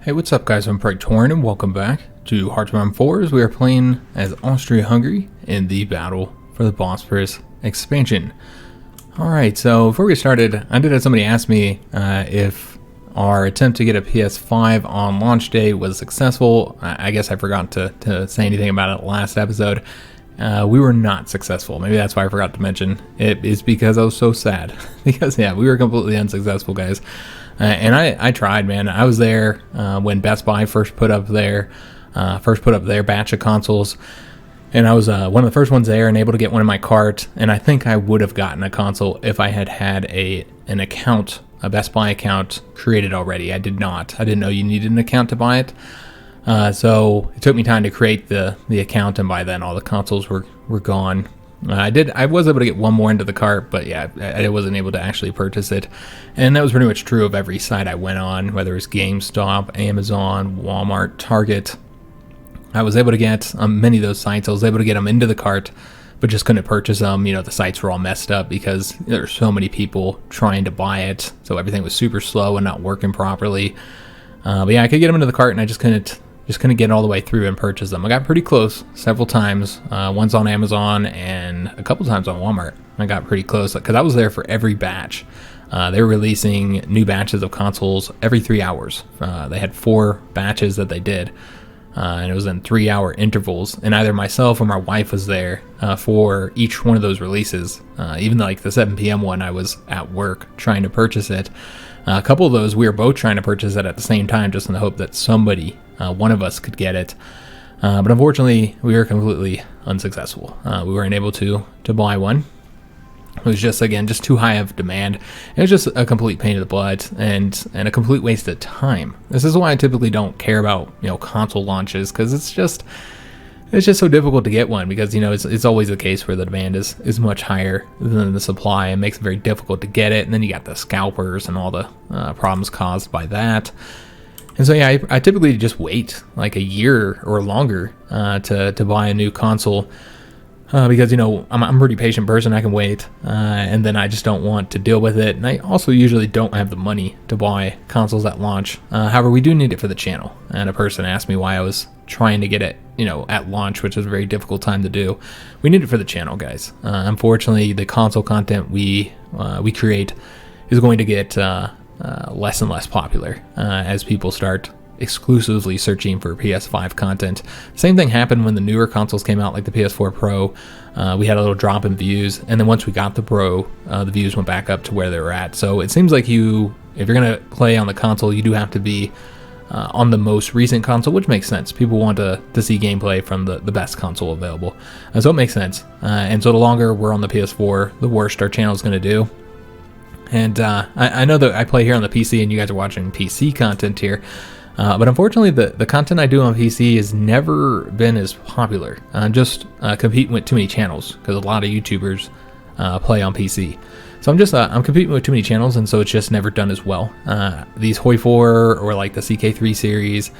Hey, what's up guys, I'm Praetorian and welcome back to HOI4 as we are playing as Austria Hungary in the battle for the Bosporus expansion. Alright, so before we get started, I did have somebody ask me if our attempt to get a PS5 on launch day was successful. I guess I forgot to say anything about it last episode. We were not successful. Maybe that's why I forgot to mention it. Is because I was so sad. Because yeah, we were completely unsuccessful, guys. And I tried, man. I was there when Best Buy first put up their batch of consoles, and I was one of the first ones there and able to get one in my cart. And I think I would have gotten a console if I had had an account, a Best Buy account created already. I did not. I didn't know you needed an account to buy it. So it took me time to create the account, and by then all the consoles were gone. I was able to get one more into the cart, but yeah, I wasn't able to actually purchase it. And that was pretty much true of every site I went on, whether it was GameStop, Amazon, Walmart, Target. I was able to get many of those sites. I was able to get them into the cart, but just couldn't purchase them. You know, the sites were all messed up because there were so many people trying to buy it. So everything was super slow and not working properly. But yeah, I could get them into the cart, and I just couldn't get all the way through and purchase them. I got pretty close several times, once on Amazon and a couple times on Walmart. I got pretty close because I was there for every batch. They were releasing new batches of consoles every 3 hours. They had 4 batches that they did, and it was in 3-hour intervals. And either myself or my wife was there for each one of those releases. Even like the 7 p.m. one, I was at work trying to purchase it. A couple of those, we were both trying to purchase it at the same time, just in the hope that somebody, one of us, could get it. But unfortunately, we were completely unsuccessful. We weren't able to buy one. It was just, again, just too high of demand. It was just a complete pain in the butt and a complete waste of time. This is why I typically don't care about, console launches, because it's just so difficult to get one, because it's always the case where the demand is much higher than the supply. It makes it very difficult to get it, and then you got the scalpers and all the problems caused by that. And so yeah, I typically just wait like a year or longer to buy a new console, because I'm a pretty patient person. I can wait, and then I just don't want to deal with it. And I also usually don't have the money to buy consoles at launch. However, we do need it for the channel. And a person asked me why I was trying to get it, at launch, which is a very difficult time to do. We need it for the channel, guys. Unfortunately, the console content we create is going to get less and less popular as people start exclusively searching for PS5 content. Same thing happened when the newer consoles came out, like the PS4 Pro. We had a little drop in views, and then once we got the Pro, the views went back up to where they were at. So it seems like if you're going to play on the console, you do have to be on the most recent console, which makes sense. People want to see gameplay from the best console available. So it makes sense. And so the longer we're on the PS4, the worse our channel is going to do. And I know that I play here on the PC, and you guys are watching PC content here. But unfortunately, the content I do on PC has never been as popular. Just competing with too many channels, because a lot of YouTubers play on PC. So I'm competing with too many channels, and so it's just never done as well. These HOI4 or like the CK3 series,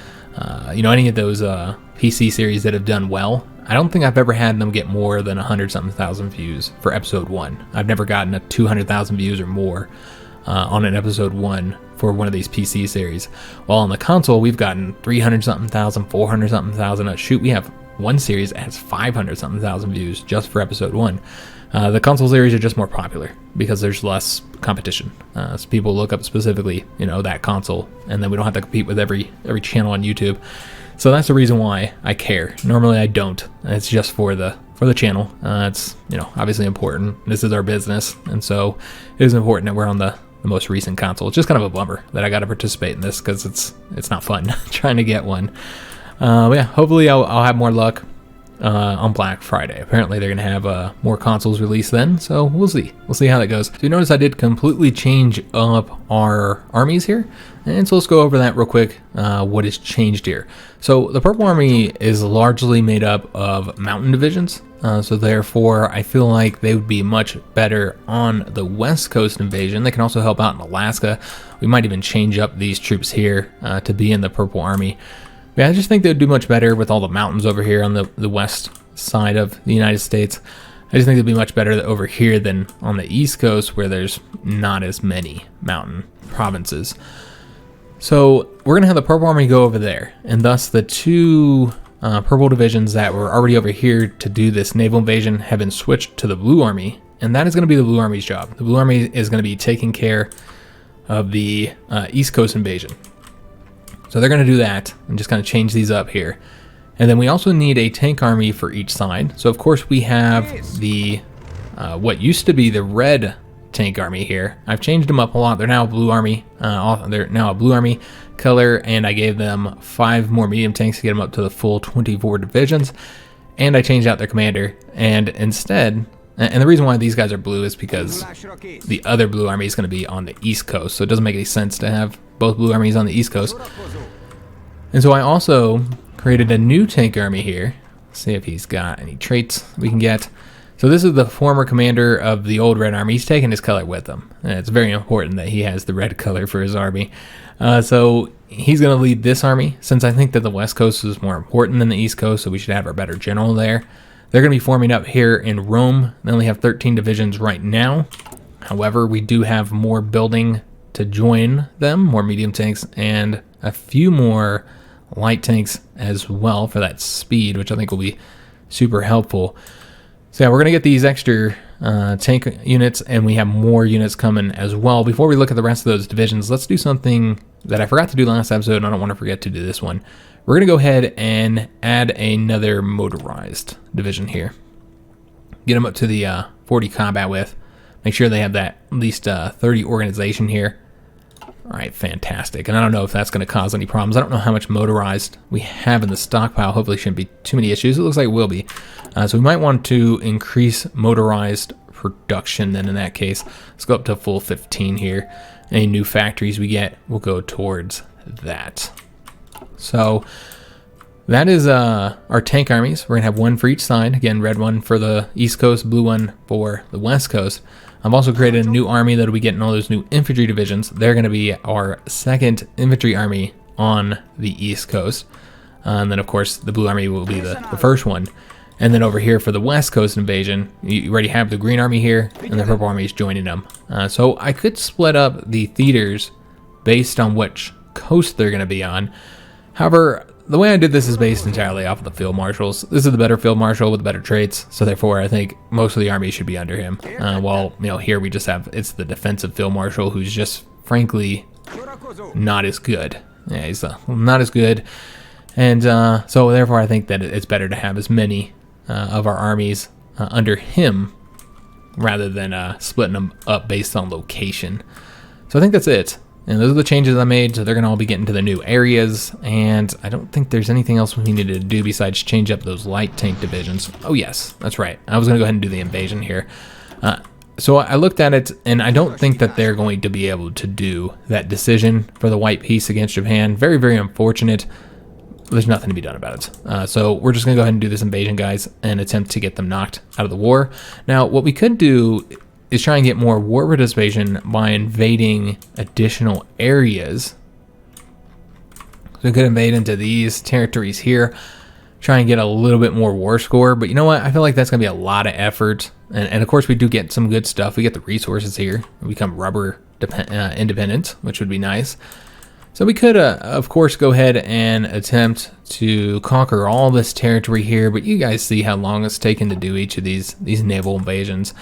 any of those PC series that have done well, I don't think I've ever had them get more than 100-something thousand views for episode 1. I've never gotten a 200,000 views or more on an episode 1 for one of these PC series. While on the console, we've gotten 300-something thousand, 400-something thousand. Shoot, we have one series that has 500-something thousand views just for episode 1. The console series are just more popular because there's less competition. So people look up specifically, that console, and then we don't have to compete with every channel on YouTube. So that's the reason why I care. Normally I don't. It's just for the channel. It's obviously important. This is our business, and so it is important that we're on the most recent console. It's just kind of a bummer that I got to participate in this, because it's not fun trying to get one. Yeah, hopefully I'll have more luck on Black Friday. Apparently they're gonna have more consoles released then, so we'll see how that goes. So you notice I did completely change up our armies here, and so let's go over that real quick. What has changed here? So the Purple Army is largely made up of mountain divisions, so therefore I feel like they would be much better on the West Coast invasion. They can also help out in Alaska. We might even change up these troops here to be in the Purple Army. Yeah, I just think they would do much better with all the mountains over here on the west side of the United States. I just think they'd be much better over here than on the East Coast, where there's not as many mountain provinces. So we're going to have the purple army go over there, and thus the two purple divisions that were already over here to do this naval invasion have been switched to the blue army, and that is going to be the blue army's job. The blue army is going to be taking care of the East Coast invasion. So they're going to do that and just kind of change these up here. And then we also need a tank army for each side. So of course we have the what used to be the red tank army here. I've changed them up a lot. They're now a blue army. They're now a blue army color, and I gave them 5 more medium tanks to get them up to the full 24 divisions. And I changed out their commander. And instead, and the reason why these guys are blue is because the other blue army is going to be on the East Coast. So it doesn't make any sense to have both blue armies on the East Coast. And so I also created a new tank army here. Let's see if he's got any traits we can get. So this is the former commander of the old red army. He's taking his color with him. And it's very important that he has the red color for his army. So he's going to lead this army, since I think that the West Coast is more important than the East Coast, so we should have our better general there. They're going to be forming up here in Rome. They only have 13 divisions right now. However, we do have more building to join them, more medium tanks, and a few more light tanks as well for that speed, which I think will be super helpful. So yeah, we're going to get these extra tank units, and we have more units coming as well. Before we look at the rest of those divisions, let's do something that I forgot to do last episode, and I don't want to forget to do this one. We're going to go ahead and add another motorized division here. Get them up to the 40 combat with. Make sure they have that at least 30 organization here. All right, fantastic. And I don't know if that's going to cause any problems. I don't know how much motorized we have in the stockpile. Hopefully shouldn't be too many issues. It looks like it will be. So we might want to increase motorized production then in that case. Let's go up to full 15 here. Any new factories we get will go towards that. So that is our tank armies. We're going to have one for each side. Again, red one for the East Coast, blue one for the West Coast. I've also created a new army that will be getting all those new infantry divisions. They're going to be our second infantry army on the East Coast. And then, of course, the blue army will be the first one. And then over here for the West Coast invasion, you already have the green army here, and the purple army is joining them. So I could split up the theaters based on which coast they're going to be on. However, the way I did this is based entirely off of the field marshals. This is the better field marshal with the better traits, so therefore I think most of the army should be under him. While here we just have, it's the defensive field marshal who's just frankly not as good. Yeah, he's not as good, and so therefore I think that it's better to have as many of our armies under him rather than splitting them up based on location. So I think that's it. And those are the changes I made, so they're going to all be getting to the new areas, and I don't think there's anything else we needed to do besides change up those light tank divisions. Oh yes, that's right. I was going to go ahead and do the invasion here. So I looked at it, and I don't think that they're going to be able to do that decision for the white peace against Japan. Very, very unfortunate. There's nothing to be done about it. So we're just going to go ahead and do this invasion, guys, and attempt to get them knocked out of the war. Now, what we could do is try and get more war participation by invading additional areas. So we could invade into these territories here, try and get a little bit more war score. But you know what? I feel like that's going to be a lot of effort. And of course, we do get some good stuff. We get the resources here. We become rubber independent, which would be nice. So we could, of course, go ahead and attempt to conquer all this territory here. But you guys see how long it's taken to do each of these naval invasions.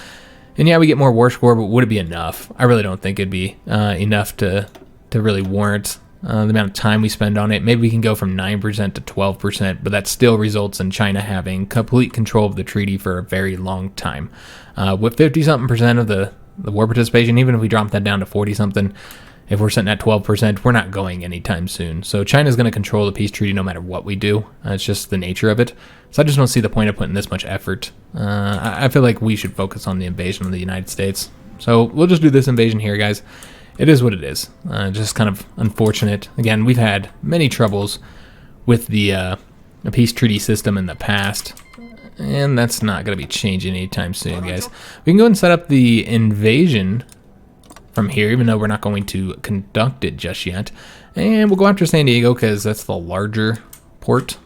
And yeah, we get more war score, but would it be enough? I really don't think it'd be enough to really warrant the amount of time we spend on it. Maybe we can go from 9% to 12%, but that still results in China having complete control of the treaty for a very long time. With 50-something% of the war participation, even if we drop that down to 40-something, if we're sitting at 12%, we're not going anytime soon. So China's going to control the peace treaty no matter what we do. It's just the nature of it. So I just don't see the point of putting this much effort. I feel like we should focus on the invasion of the United States. So we'll just do this invasion here, guys. It is what it is. Just kind of unfortunate. Again, we've had many troubles with the peace treaty system in the past. And that's not going to be changing anytime soon, guys. We can go and set up the invasion from here, even though we're not going to conduct it just yet. And we'll go after San Diego because that's the larger port.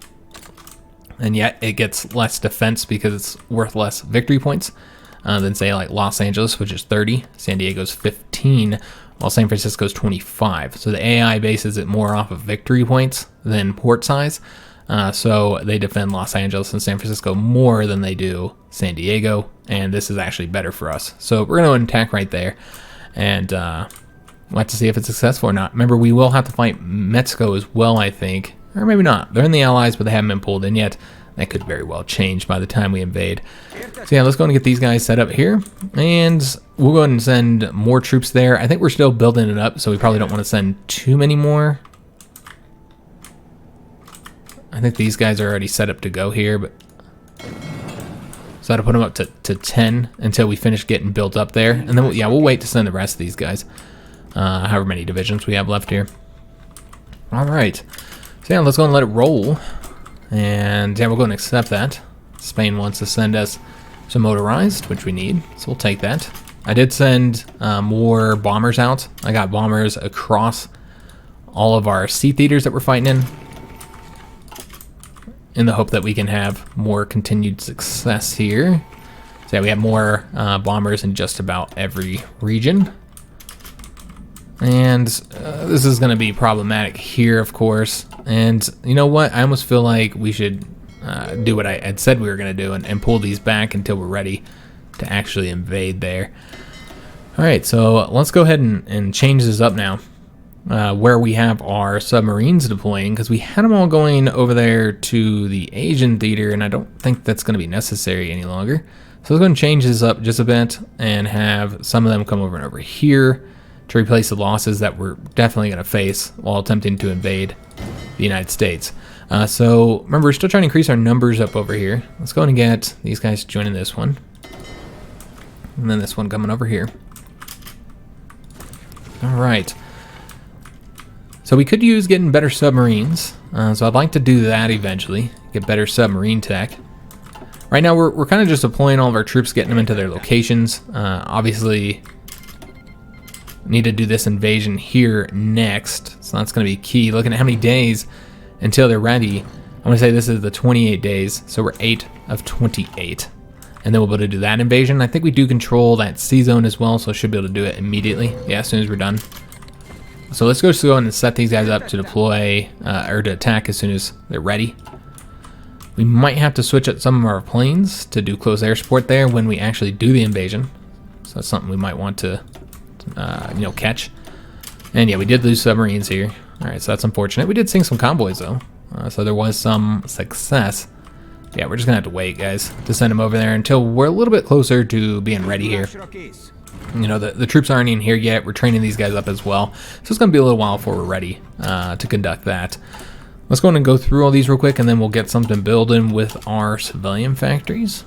And yet it gets less defense because it's worth less victory points than, say, like Los Angeles, which is 30. San Diego's 15. while San Francisco's 25. So the AI bases it more off of victory points than port size. So they defend Los Angeles and San Francisco more than they do San Diego, and this is actually better for us. So we're going to attack right there, and we'll have to see if it's successful or not. Remember, we will have to fight Mexico as well, I think. Or maybe not. They're in the Allies, but they haven't been pulled in yet. That could very well change by the time we invade. So yeah, let's go and get these guys set up here. And we'll go ahead and send more troops there. I think we're still building it up, so we probably don't want to send too many more. I think these guys are already set up to go here, but so I had to put them up to 10 until we finish getting built up there. And then, we'll wait to send the rest of these guys, however many divisions we have left here. All right. So yeah, let's go and let it roll. And yeah, we'll go and accept that. Spain wants to send us some motorized, which we need, so we'll take that. I did send more bombers out. I got bombers across all of our sea theaters that we're fighting in the hope that we can have more continued success here. So yeah, we have more bombers in just about every region. And this is going to be problematic here, of course. And you know what? I almost feel like we should do what I had said we were going to do and pull these back until we're ready to actually invade there. All right, so let's go ahead and change this up now, where we have our submarines deploying, because we had them all going over there to the Asian theater, and I don't think that's going to be necessary any longer. So let's go and change this up just a bit and have some of them come over and over here to replace the losses that we're definitely going to face while attempting to invade the United States. So remember, we're still trying to increase our numbers up over here. Let's go and get these guys joining this one. And then this one coming over here. All right. So we could use getting better submarines. So I'd like to do that eventually, get better submarine tech. Right now we're kind of just deploying all of our troops, getting them into their locations. Obviously, need to do this invasion here next, so that's going to be key. Looking at how many days until they're ready, I'm going to say this is the 28 days, so we're 8 of 28. And then we'll be able to do that invasion. I think we do control that sea zone as well, so I should be able to do it immediately, yeah, as soon as we're done. So let's just go and set these guys up to deploy, or to attack as soon as they're ready. We might have to switch up some of our planes to do close air support there when we actually do the invasion. So that's something we might want to catch. And yeah, we did lose submarines here. All right, so that's unfortunate. We did sink some convoys though, so there was some success. Yeah, we're just gonna have to wait, guys, to send them over there until we're a little bit closer to being ready here. You know, the troops aren't in here yet. We're training these guys up as well, so it's gonna be a little while before we're ready to conduct that. Let's go ahead and go through all these real quick, and then we'll get something building with our civilian factories.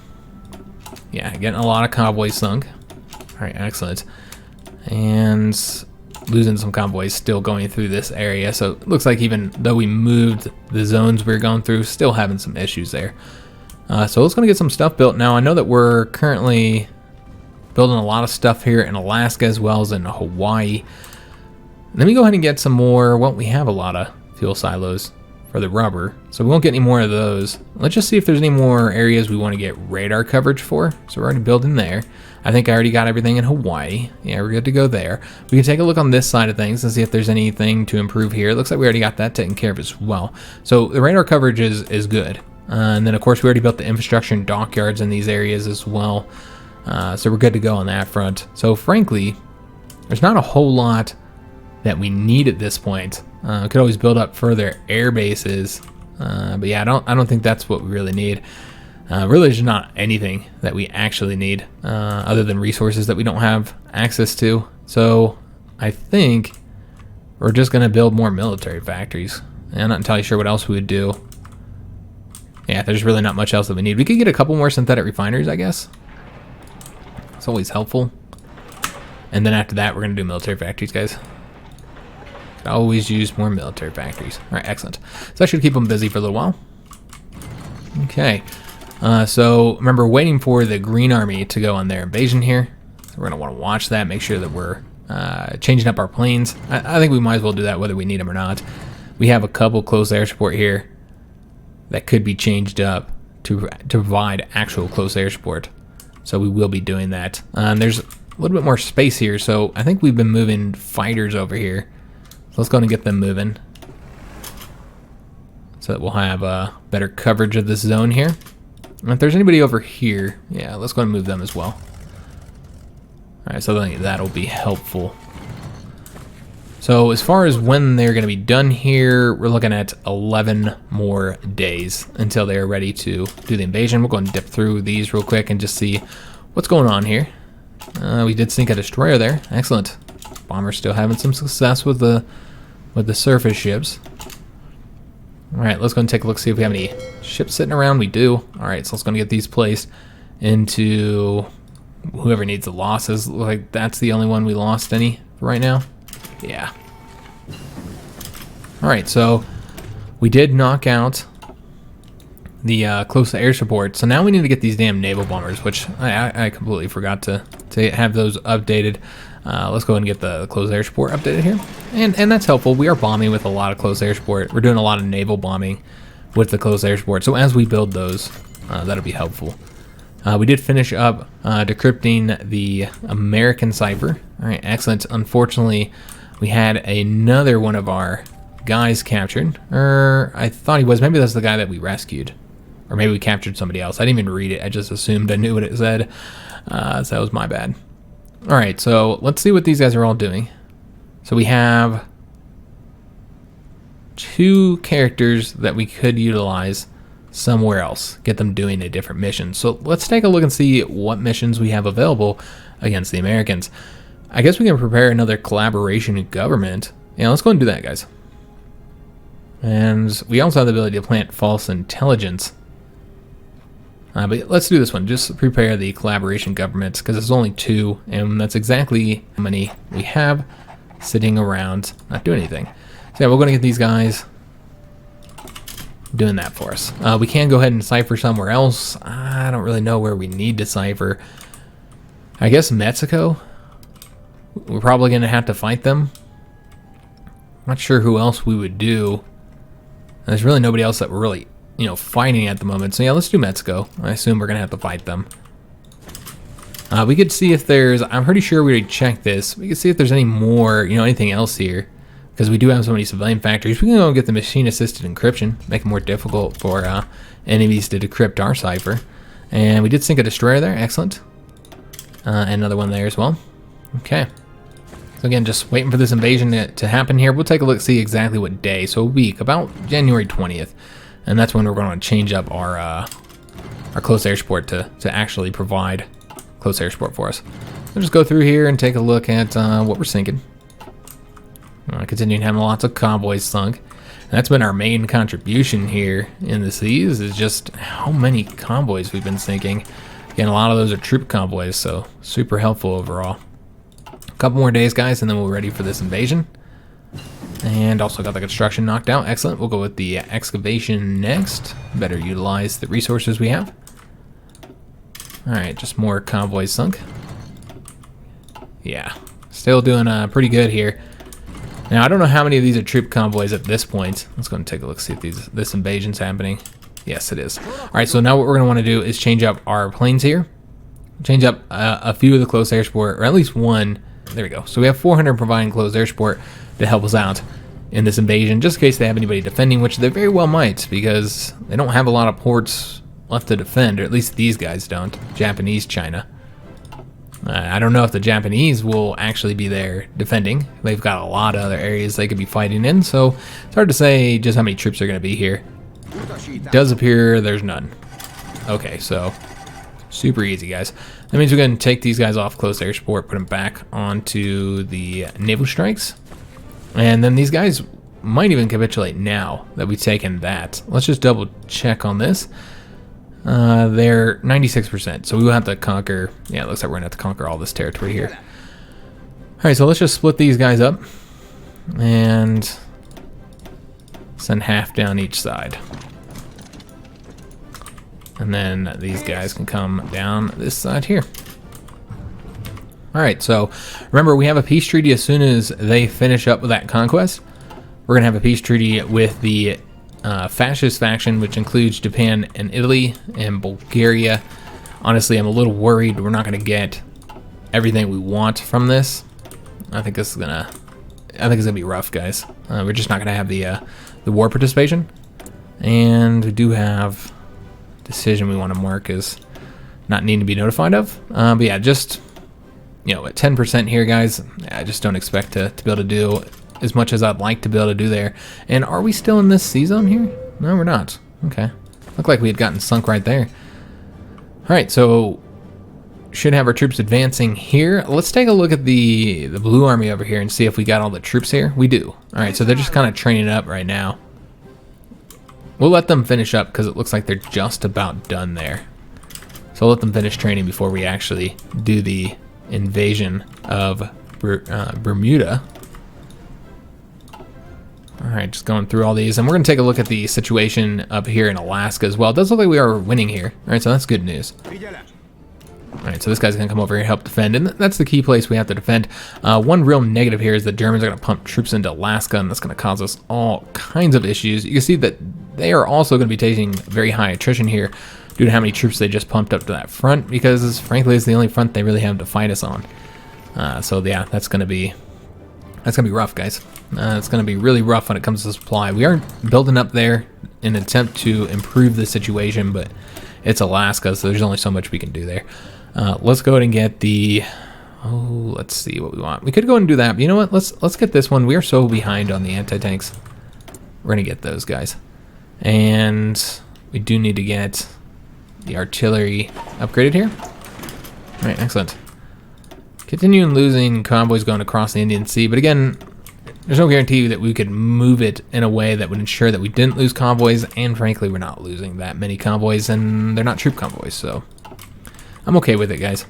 Yeah, getting a lot of convoys sunk. All right, excellent. And losing some convoys still going through this area, so it looks like even though we moved the zones we were going through, still having some issues there. So let's go and get some stuff built now. I know that we're currently building a lot of stuff here in Alaska as well as in Hawaii. Let me go ahead and get some more. Well, we have a lot of fuel silos for the rubber, so we won't get any more of those. Let's just see if there's any more areas we want to get radar coverage for. So we're already building there. I think I already got everything in Hawaii. Yeah, we're good to go there. We can take a look on this side of things and see if there's anything to improve here. It looks like we already got that taken care of as well. So the radar coverage is good. And then of course we already built the infrastructure and dockyards in these areas as well. So we're good to go on that front. So frankly, there's not a whole lot that we need at this point. Could always build up further air bases, but yeah, I don't think that's what we really need. Really, there's not anything that we actually need other than resources that we don't have access to. So I think we're just going to build more military factories. I'm not entirely sure what else we would do. Yeah, there's really not much else that we need. We could get a couple more synthetic refineries, I guess. It's always helpful. And then after that, we're going to do military factories, guys. Could always use more military factories. All right, excellent. So that should keep them busy for a little while. Okay. So remember, waiting for the Green Army to go on their invasion here. So we're going to want to watch that, make sure that we're changing up our planes. I think we might as well do that whether we need them or not. We have a couple close air support here that could be changed up to provide actual close air support. So we will be doing that. There's a little bit more space here, so I think we've been moving fighters over here. So let's go ahead and get them moving, so that we'll have better coverage of this zone here. And if there's anybody over here, yeah, let's go ahead and move them as well. Alright, so I think that'll be helpful. So as far as when they're going to be done here, we're looking at 11 more days until they're ready to do the invasion. We'll go and dip through these real quick and just see what's going on here. We did sink a destroyer there. Excellent. Bomber's still having some success with the surface ships. Alright, let's go and take a look, see if we have any ships sitting around. We do. Alright, so let's go and get these placed into whoever needs the losses. Looks like that's the only one we lost any for right now. Yeah. Alright, so we did knock out the close air support. So now we need to get these damn naval bombers, which I completely forgot to have those updated. Let's go ahead and get the close air support updated here. And that's helpful. We are bombing with a lot of close air support. We're doing a lot of naval bombing with the close air support. So as we build those, that'll be helpful. We did finish up decrypting the American cipher. Alright, excellent. Unfortunately, we had another one of our guys captured. I thought he was. Maybe that's the guy that we rescued. Or maybe we captured somebody else. I didn't even read it. I just assumed I knew what it said. So that was my bad. Alright, so let's see what these guys are all doing. So we have 2 characters that we could utilize somewhere else. Get them doing a different mission. So let's take a look and see what missions we have available against the Americans. I guess we can prepare another collaboration in government. Yeah, let's go and do that, guys. And we also have the ability to plant false intelligence. But let's do this one. Just prepare the collaboration governments, because there's only 2, and that's exactly how many we have sitting around not doing anything. So yeah, we're going to get these guys doing that for us. We can go ahead and cipher somewhere else. I don't really know where we need to cipher. I guess Mexico. We're probably going to have to fight them. Not sure who else we would do. There's really nobody else that we're really, fighting at the moment. So yeah, let's do Mexico. I assume we're going to have to fight them. We could see if there's, I'm pretty sure we already checked this. We could see if there's any more, anything else here. Because we do have so many civilian factories. We can go get the machine-assisted encryption. Make it more difficult for enemies to decrypt our cipher. And we did sink a destroyer there. Excellent. And another one there as well. Okay. So again, just waiting for this invasion to happen here. We'll take a look, see exactly what day. So a week, about January 20th. And that's when we're going to change up our close air support to actually provide close air support for us. We'll just go through here and take a look at what we're sinking. Continuing having lots of convoys sunk. And that's been our main contribution here in the seas, is just how many convoys we've been sinking. Again, a lot of those are troop convoys, so super helpful overall. A couple more days, guys, and then we're ready for this invasion. And also got the construction knocked out. Excellent. We'll go with the excavation next. Better utilize the resources we have. Alright, just more convoys sunk. Yeah, still doing pretty good here. Now, I don't know how many of these are troop convoys at this point. Let's go and take a look, see if this invasion's happening. Yes, it is. Alright, so now what we're going to want to do is change up our planes here. Change up a few of the close air support, or at least one. There we go. So we have 400 providing close air support to help us out in this invasion, just in case they have anybody defending, which they very well might, because they don't have a lot of ports left to defend, or at least these guys don't. Japanese, China. I don't know if the Japanese will actually be there defending. They've got a lot of other areas they could be fighting in, so it's hard to say just how many troops are going to be here. It does appear there's none. Okay, so super easy, guys. That means we're going to take these guys off close air support, put them back onto the naval strikes. And then these guys might even capitulate now that we've taken that. Let's just double check on this. They're 96%, so we will have to conquer. Yeah, it looks like we're going to have to conquer all this territory here. Alright, so let's just split these guys up and send half down each side. And then these guys can come down this side here. Alright, so remember, we have a peace treaty as soon as they finish up with that conquest. We're going to have a peace treaty with the fascist faction, which includes Japan and Italy and Bulgaria. Honestly, I'm a little worried we're not going to get everything we want from this, I think it's gonna be rough, guys. We're just not gonna have the war participation, and we do have decision we want to mark as not needing to be notified of. But yeah, just at 10% here, guys. I just don't expect to be able to do as much as I'd like to be able to do there. And are we still in this sea zone here? No, we're not. Okay, looked like we had gotten sunk right there. All right, so should have our troops advancing here. Let's take a look at the blue army over here and see if we got all the troops here. We do. All right, so they're just kind of training up right now. We'll let them finish up because it looks like they're just about done there. So I'll let them finish training before we actually do the invasion of Bermuda. All right, just going through all these, and we're going to take a look at the situation up here in Alaska as well. It does look like we are winning here. All right, so that's good news. All right, so this guy's going to come over here and help defend, and that's the key place we have to defend. One real negative here is the Germans are going to pump troops into Alaska, and that's going to cause us all kinds of issues. You can see that they are also going to be taking very high attrition here due to how many troops they just pumped up to that front, because frankly it's the only front they really have to fight us on. So yeah, that's going to be rough, guys. It's going to be really rough when it comes to supply. We are building up there in an attempt to improve the situation, but it's Alaska, so there's only so much we can do there. Let's go ahead and get the, let's see what we want. We could go and do that, but you know what? Let's get this one. We are so behind on the anti-tanks. We're going to get those guys. And we do need to get the artillery upgraded here. All right, excellent. Continuing losing convoys going across the Indian Sea, but again, there's no guarantee that we could move it in a way that would ensure that we didn't lose convoys, and frankly, we're not losing that many convoys, and they're not troop convoys, so I'm okay with it, guys.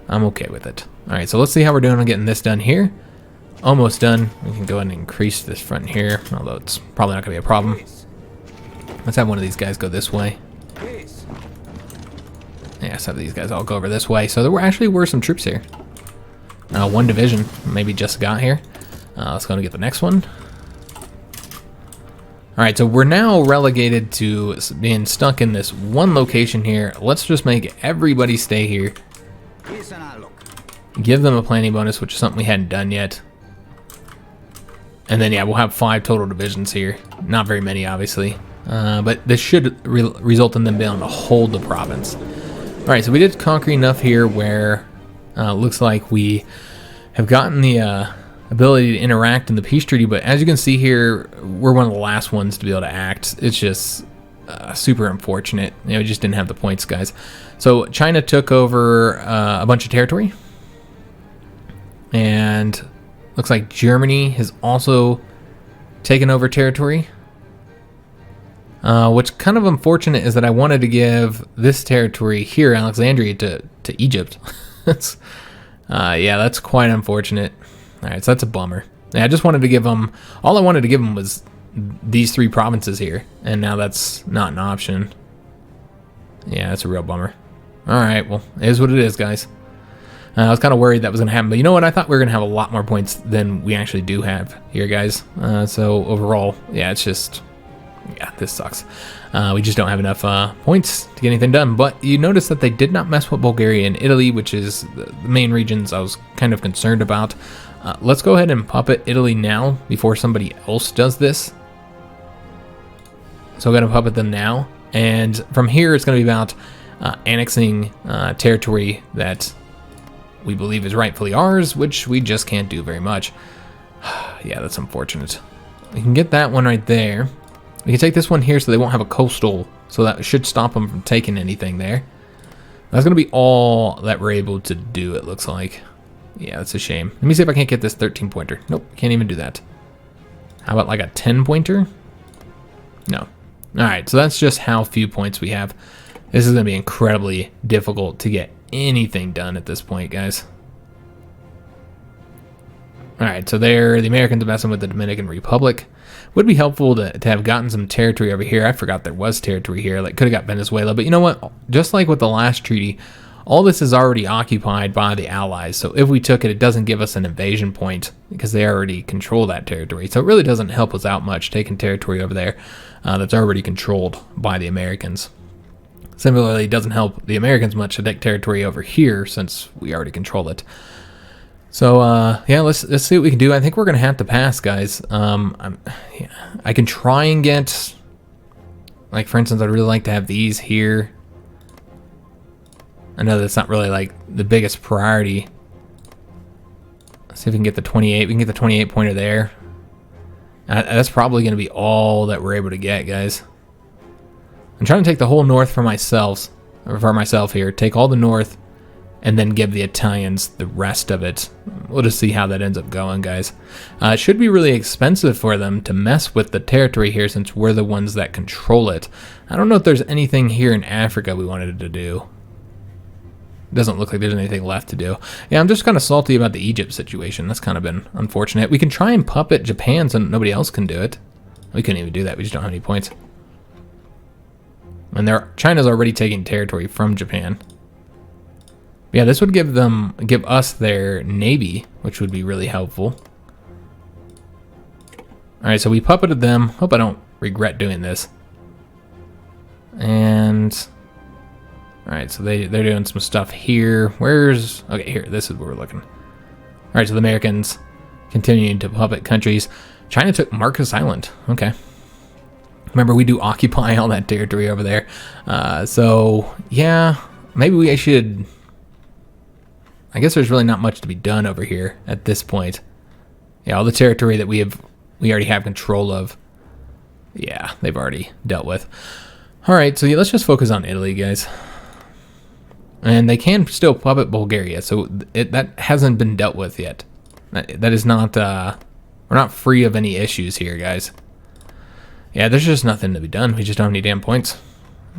I'm okay with it. All right, so let's see how we're doing on getting this done here. Almost done. We can go ahead and increase this front here, although it's probably not going to be a problem. Let's have one of these guys go this way. Yeah, let's have these guys all go over this way. So there actually were some troops here. One division maybe just got here. Let's go and get the next one. All right, so we're now relegated to being stuck in this one location here. Let's just make everybody stay here. Give them a planning bonus, which is something we hadn't done yet. And then, yeah, we'll have 5 total divisions here. Not very many, obviously. But this should result in them being able to hold the province. All right, so we did conquer enough here where looks like we have gotten the ability to interact in the peace treaty, but as you can see here, we're one of the last ones to be able to act. It's just super unfortunate. We just didn't have the points, guys. So China took over a bunch of territory, and looks like Germany has also taken over territory. What's kind of unfortunate is that I wanted to give this territory here, Alexandria, to Egypt. Yeah, that's quite unfortunate. All right, so that's a bummer. Yeah, I just wanted to give them, all I wanted to give them was these 3 provinces here, and now that's not an option. Yeah, that's a real bummer. All right, well, it is what it is, guys. I was kind of worried that was going to happen, but you know what? I thought we were going to have a lot more points than we actually do have here, guys. So overall, yeah, it's just, yeah, this sucks. We just don't have enough points to get anything done. But you notice that they did not mess with Bulgaria and Italy, which is the main regions I was kind of concerned about. Let's go ahead and puppet Italy now before somebody else does this. So I'm going to puppet them now. And from here, it's going to be about annexing territory that we believe is rightfully ours, which we just can't do very much. Yeah, that's unfortunate. We can get that one right there. We can take this one here so they won't have a coastal, so that should stop them from taking anything there. That's going to be all that we're able to do, it looks like. Yeah, that's a shame. Let me see if I can't get this 13-pointer. Nope, can't even do that. How about like a 10-pointer? No. All right, so that's just how few points we have. This is going to be incredibly difficult to get anything done at this point, guys. All right, so there, the Americans are messing with the Dominican Republic. Would be helpful to have gotten some territory over here. I forgot there was territory here. Like, could have got Venezuela, but you know what? Just like with the last treaty, all this is already occupied by the Allies. So if we took it, it doesn't give us an invasion point because they already control that territory. So it really doesn't help us out much taking territory over there that's already controlled by the Americans. Similarly, it doesn't help the Americans much to take territory over here since we already control it. So, yeah, let's see what we can do. I think we're going to have to pass, guys. Yeah, I can try and get, like, for instance, I'd really like to have these here. I know that's not really, like, the biggest priority. Let's see if we can get the 28. We can get the 28 pointer there. That's probably going to be all that we're able to get, guys. I'm trying to take the whole north for myself here. Take all the north, and then give the Italians the rest of it. We'll just see how that ends up going, guys. It should be really expensive for them to mess with the territory here since we're the ones that control it. I don't know if there's anything here in Africa we wanted to do. Doesn't look like there's anything left to do. Yeah, I'm just kind of salty about the Egypt situation. That's kind of been unfortunate. We can try and puppet Japan so nobody else can do it. We couldn't even do that. We just don't have any points. And China's already taking territory from Japan. Yeah, this would give us their navy, which would be really helpful. All right, so we puppeted them. Hope I don't regret doing this. And all right, so they're doing some stuff here. Okay, here, this is where we're looking. All right, so the Americans continuing to puppet countries. China took Marcus Island. Okay. Remember, we do occupy all that territory over there. So yeah, maybe we should. I guess there's really not much to be done over here at this point. Yeah, all the territory that we already have control of. Yeah, they've already dealt with. All right, so yeah, let's just focus on Italy, guys. And they can still puppet Bulgaria, so that hasn't been dealt with yet. That is not. We're not free of any issues here, guys. Yeah, there's just nothing to be done. We just don't have any damn points.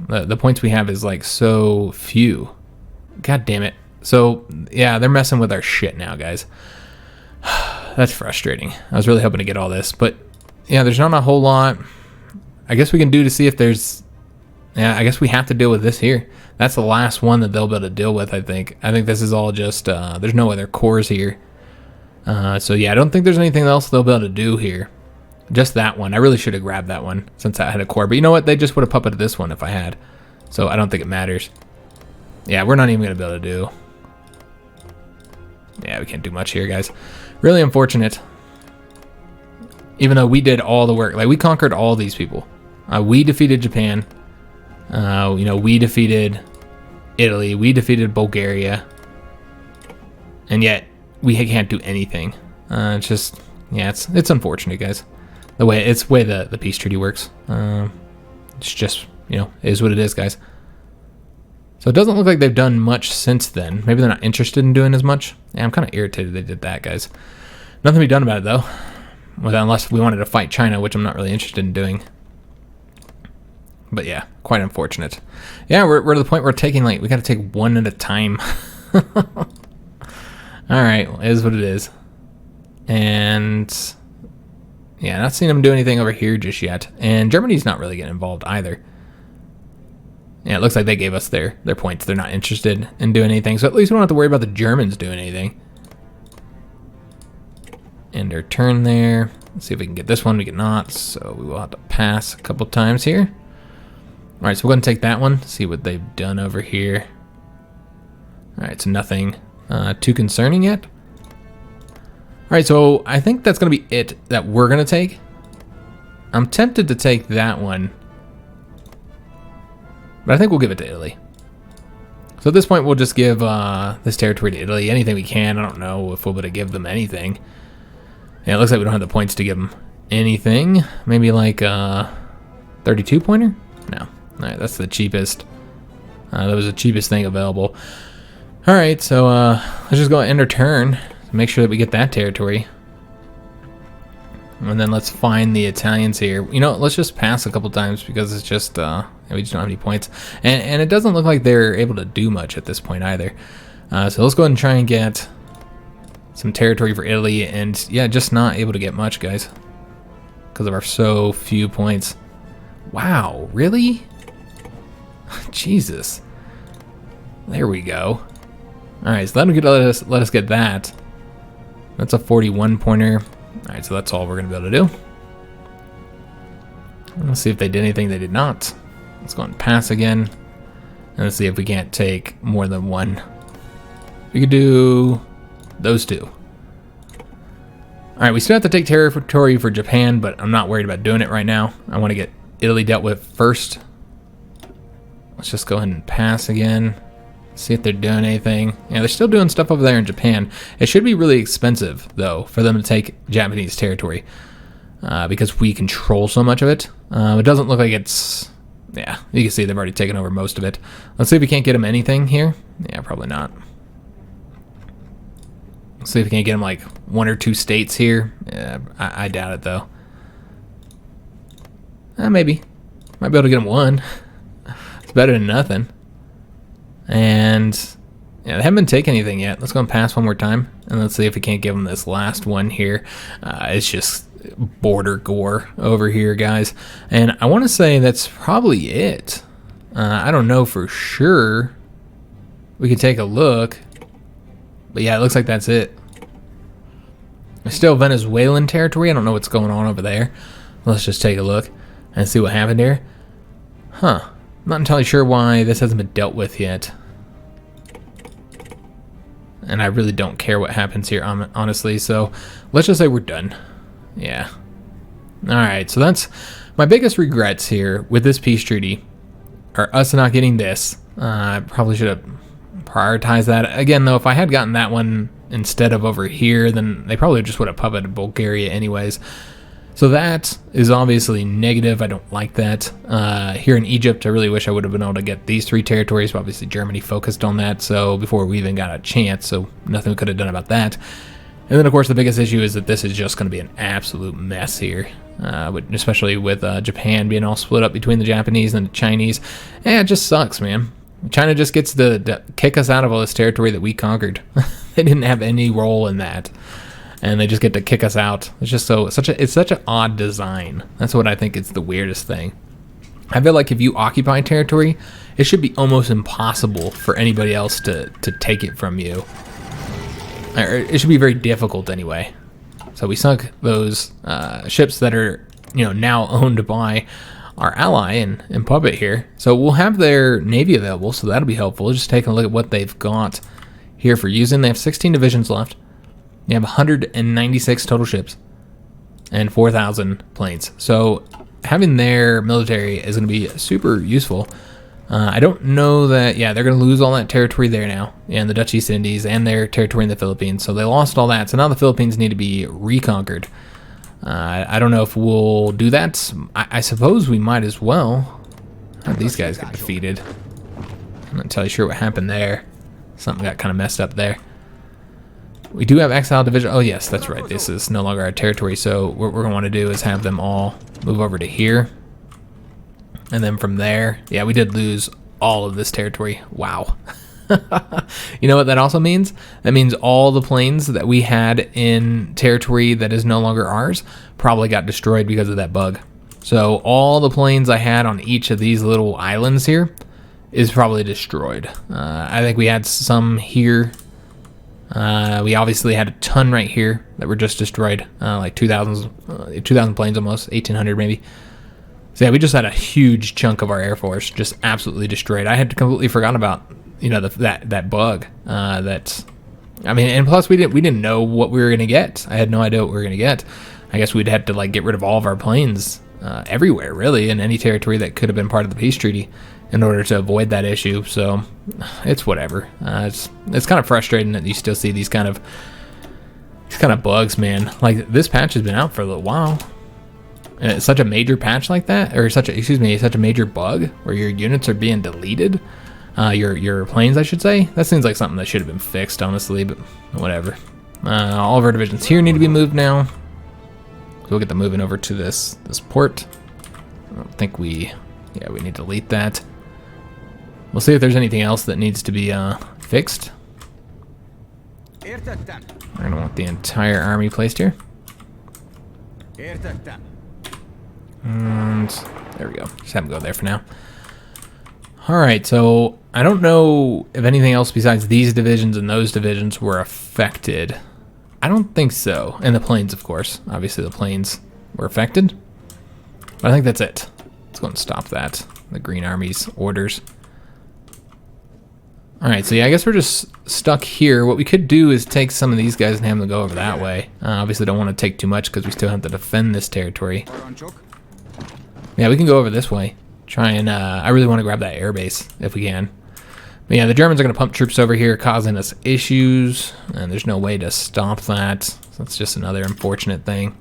The points we have is like so few. God damn it. So, yeah, they're messing with our shit now, guys. That's frustrating. I was really hoping to get all this. But, yeah, there's not a whole lot I guess we can do to see if there's... Yeah, I guess we have to deal with this here. That's the last one that they'll be able to deal with, I think. I think this is all just... there's no other cores here. So, yeah, I don't think there's anything else they'll be able to do here. Just that one. I really should have grabbed that one since I had a core. But you know what? They just would have puppeted this one if I had. So, I don't think it matters. Yeah, we're not even going to be able to do... Yeah, we can't do much here, guys. Really unfortunate. Even though we did all the work. Like, we conquered all these people. We defeated Japan. You know, we defeated Italy. We defeated Bulgaria. And yet, we can't do anything. It's just, yeah, it's unfortunate, guys. The way the peace treaty works. It's just, you know, it is what it is, guys. So it doesn't look like they've done much since then. Maybe they're not interested in doing as much. Yeah, I'm kind of irritated they did that, guys. Nothing to be done about it, though. Well, unless we wanted to fight China, which I'm not really interested in doing. But yeah, quite unfortunate. Yeah, we're to the point where we're taking, like, we got to take one at a time. Alright, well, it is what it is. And... yeah, not seeing them do anything over here just yet. And Germany's not really getting involved either. Yeah, it looks like they gave us their points. They're not interested in doing anything. So at least we don't have to worry about the Germans doing anything. End our turn there. Let's see if we can get this one. We cannot. So we will have to pass a couple times here. All right, so we're going to take that one. See what they've done over here. All right, so nothing too concerning yet. All right, so I think that's going to be it that we're going to take. I'm tempted to take that one. But I think we'll give it to Italy. So at this point, we'll just give this territory to Italy. Anything we can. I don't know if we'll be able to give them anything. Yeah, it looks like we don't have the points to give them anything. Maybe like 32 pointer? No. All right, that's the cheapest. That was the cheapest thing available. All right, so let's just go end our turn. Make sure that we get that territory. And then let's find the Italians here. You know, let's just pass a couple times because it's just... we just don't have any points. And it doesn't look like they're able to do much at this point either. So let's go ahead and try and get some territory for Italy. And yeah, just not able to get much, guys. Because of our so few points. Wow, really? Jesus. There we go. Alright, so let us get that. That's a 41 pointer. Alright, so that's all we're going to be able to do. Let's see if they did anything. They did not. Let's go and pass again. And let's see if we can't take more than one. We could do those two. Alright, we still have to take territory for Japan, but I'm not worried about doing it right now. I want to get Italy dealt with first. Let's just go ahead and pass again. See if they're doing anything. Yeah, they're still doing stuff over there in Japan. It should be really expensive, though, for them to take Japanese territory. Because we control so much of it. It doesn't look like it's... Yeah, you can see they've already taken over most of it. Let's see if we can't get them anything here. Yeah, probably not. Let's see if we can't get them like 1 or 2 states here. Yeah, I doubt it, though. Maybe. Might be able to get them 1. It's better than nothing. And yeah, they haven't been taking anything yet. Let's go and pass one more time, and let's see if we can't give them this last one here. It's just border gore over here, guys. And I want to say that's probably it. I don't know for sure. We could take a look. But yeah, it looks like that's it. It's still Venezuelan territory. I don't know what's going on over there. Let's just take a look and see what happened here. Huh. I'm not entirely sure why this hasn't been dealt with yet. And I really don't care what happens here, honestly. So let's just say we're done. Yeah. Alright, so that's my biggest regrets here with this peace treaty are us not getting this. I probably should have prioritized that. Again, though, if I had gotten that one instead of over here, then they probably just would have puppeted Bulgaria anyways. So that is obviously negative. I don't like that. Here in Egypt, I really wish I would have been able to get these 3 territories, but obviously Germany focused on that, so before we even got a chance, so nothing we could have done about that. And then, of course, the biggest issue is that this is just going to be an absolute mess here, especially with Japan being all split up between the Japanese and the Chinese. Yeah, it just sucks, man. China just gets to kick us out of all this territory that we conquered. They didn't have any role in that. And they just get to kick us out. It's just it's such an odd design. That's what I think is the weirdest thing. I feel like if you occupy territory, it should be almost impossible for anybody else to take it from you. Or it should be very difficult anyway. So we sunk those ships that are now owned by our ally in Puppet here. So we'll have their navy available, so that'll be helpful. Just taking a look at what they've got here for using. They have 16 divisions left. They have 196 total ships and 4,000 planes. So having their military is going to be super useful. I don't know that, yeah, they're going to lose all that territory there now, and the Dutch East Indies and their territory in the Philippines. So they lost all that. So now the Philippines need to be reconquered. I don't know if we'll do that. I suppose we might as well. How'd these guys get defeated? I'm not entirely sure what happened there. Something got kind of messed up there. We do have exile division. Oh yes, that's right. This is no longer our territory. So what we're going to want to do is have them all move over to here. And then from there, yeah, we did lose all of this territory. Wow. You know what that also means? That means all the planes that we had in territory that is no longer ours probably got destroyed because of that bug. So all the planes I had on each of these little islands here is probably destroyed. I think we had some here. We obviously had a ton right here that were just destroyed, like 2,000 planes almost, 1,800 maybe. So yeah, we just had a huge chunk of our Air Force just absolutely destroyed. I had completely forgotten about that bug. And plus we didn't know what we were gonna get. I had no idea what we were gonna get. I guess we'd have to like get rid of all of our planes everywhere, really, in any territory that could have been part of the peace treaty, in order to avoid that issue. So it's whatever. It's kind of frustrating that you still see these kind of bugs, man. Like this patch has been out for a little while. And it's such a major patch like that, or such a major bug where your units are being deleted. Your planes, I should say. That seems like something that should have been fixed, honestly, but whatever. All of our divisions here need to be moved now. So we'll get them moving over to this port. I don't think we need to delete that. We'll see if there's anything else that needs to be fixed. I don't want the entire army placed here. And there we go. Just have them go there for now. Alright, so I don't know if anything else besides these divisions and those divisions were affected. I don't think so. And the planes, of course. Obviously the planes were affected. But I think that's it. Let's go and stop that. The Green Army's orders. Alright, so yeah, I guess we're just stuck here. What we could do is take some of these guys and have them go over that way. Obviously don't want to take too much because we still have to defend this territory. Yeah, we can go over this way. Try and, I really want to grab that airbase if we can. But yeah, the Germans are going to pump troops over here, causing us issues, and there's no way to stop that. So that's just another unfortunate thing.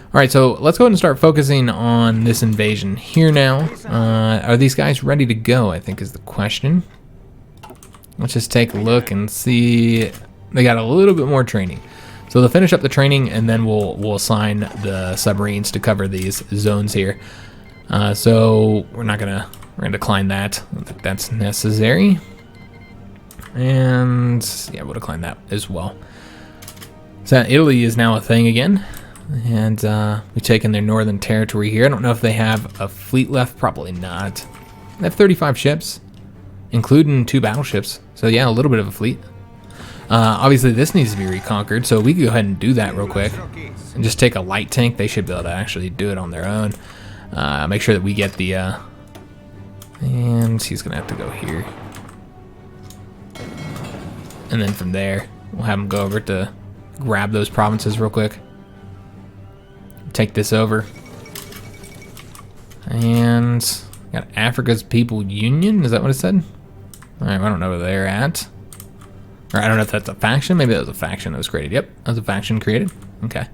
Alright, so let's go ahead and start focusing on this invasion here now. Are these guys ready to go, I think is the question. Let's just take a look and see. They got a little bit more training. So they'll finish up the training, and then we'll assign the submarines to cover these zones here. So we're gonna decline that. I don't think that's necessary. And yeah, we'll decline that as well. So Italy is now a thing again. And we've taken their northern territory here. I don't know if they have a fleet left. Probably not. They have 35 ships, including 2 battleships. So yeah, a little bit of a fleet. Obviously this needs to be reconquered, so we can go ahead and do that real quick. And just take a light tank. They should be able to actually do it on their own. Make sure that we get the... and he's going to have to go here. And then from there, we'll have him go over to grab those provinces real quick. Take this over. And got Africa's People Union. Is that what it said? Alright, I don't know where they're at. Or I don't know if that's a faction. Maybe that was a faction that was created. Yep, that was a faction created. Okay.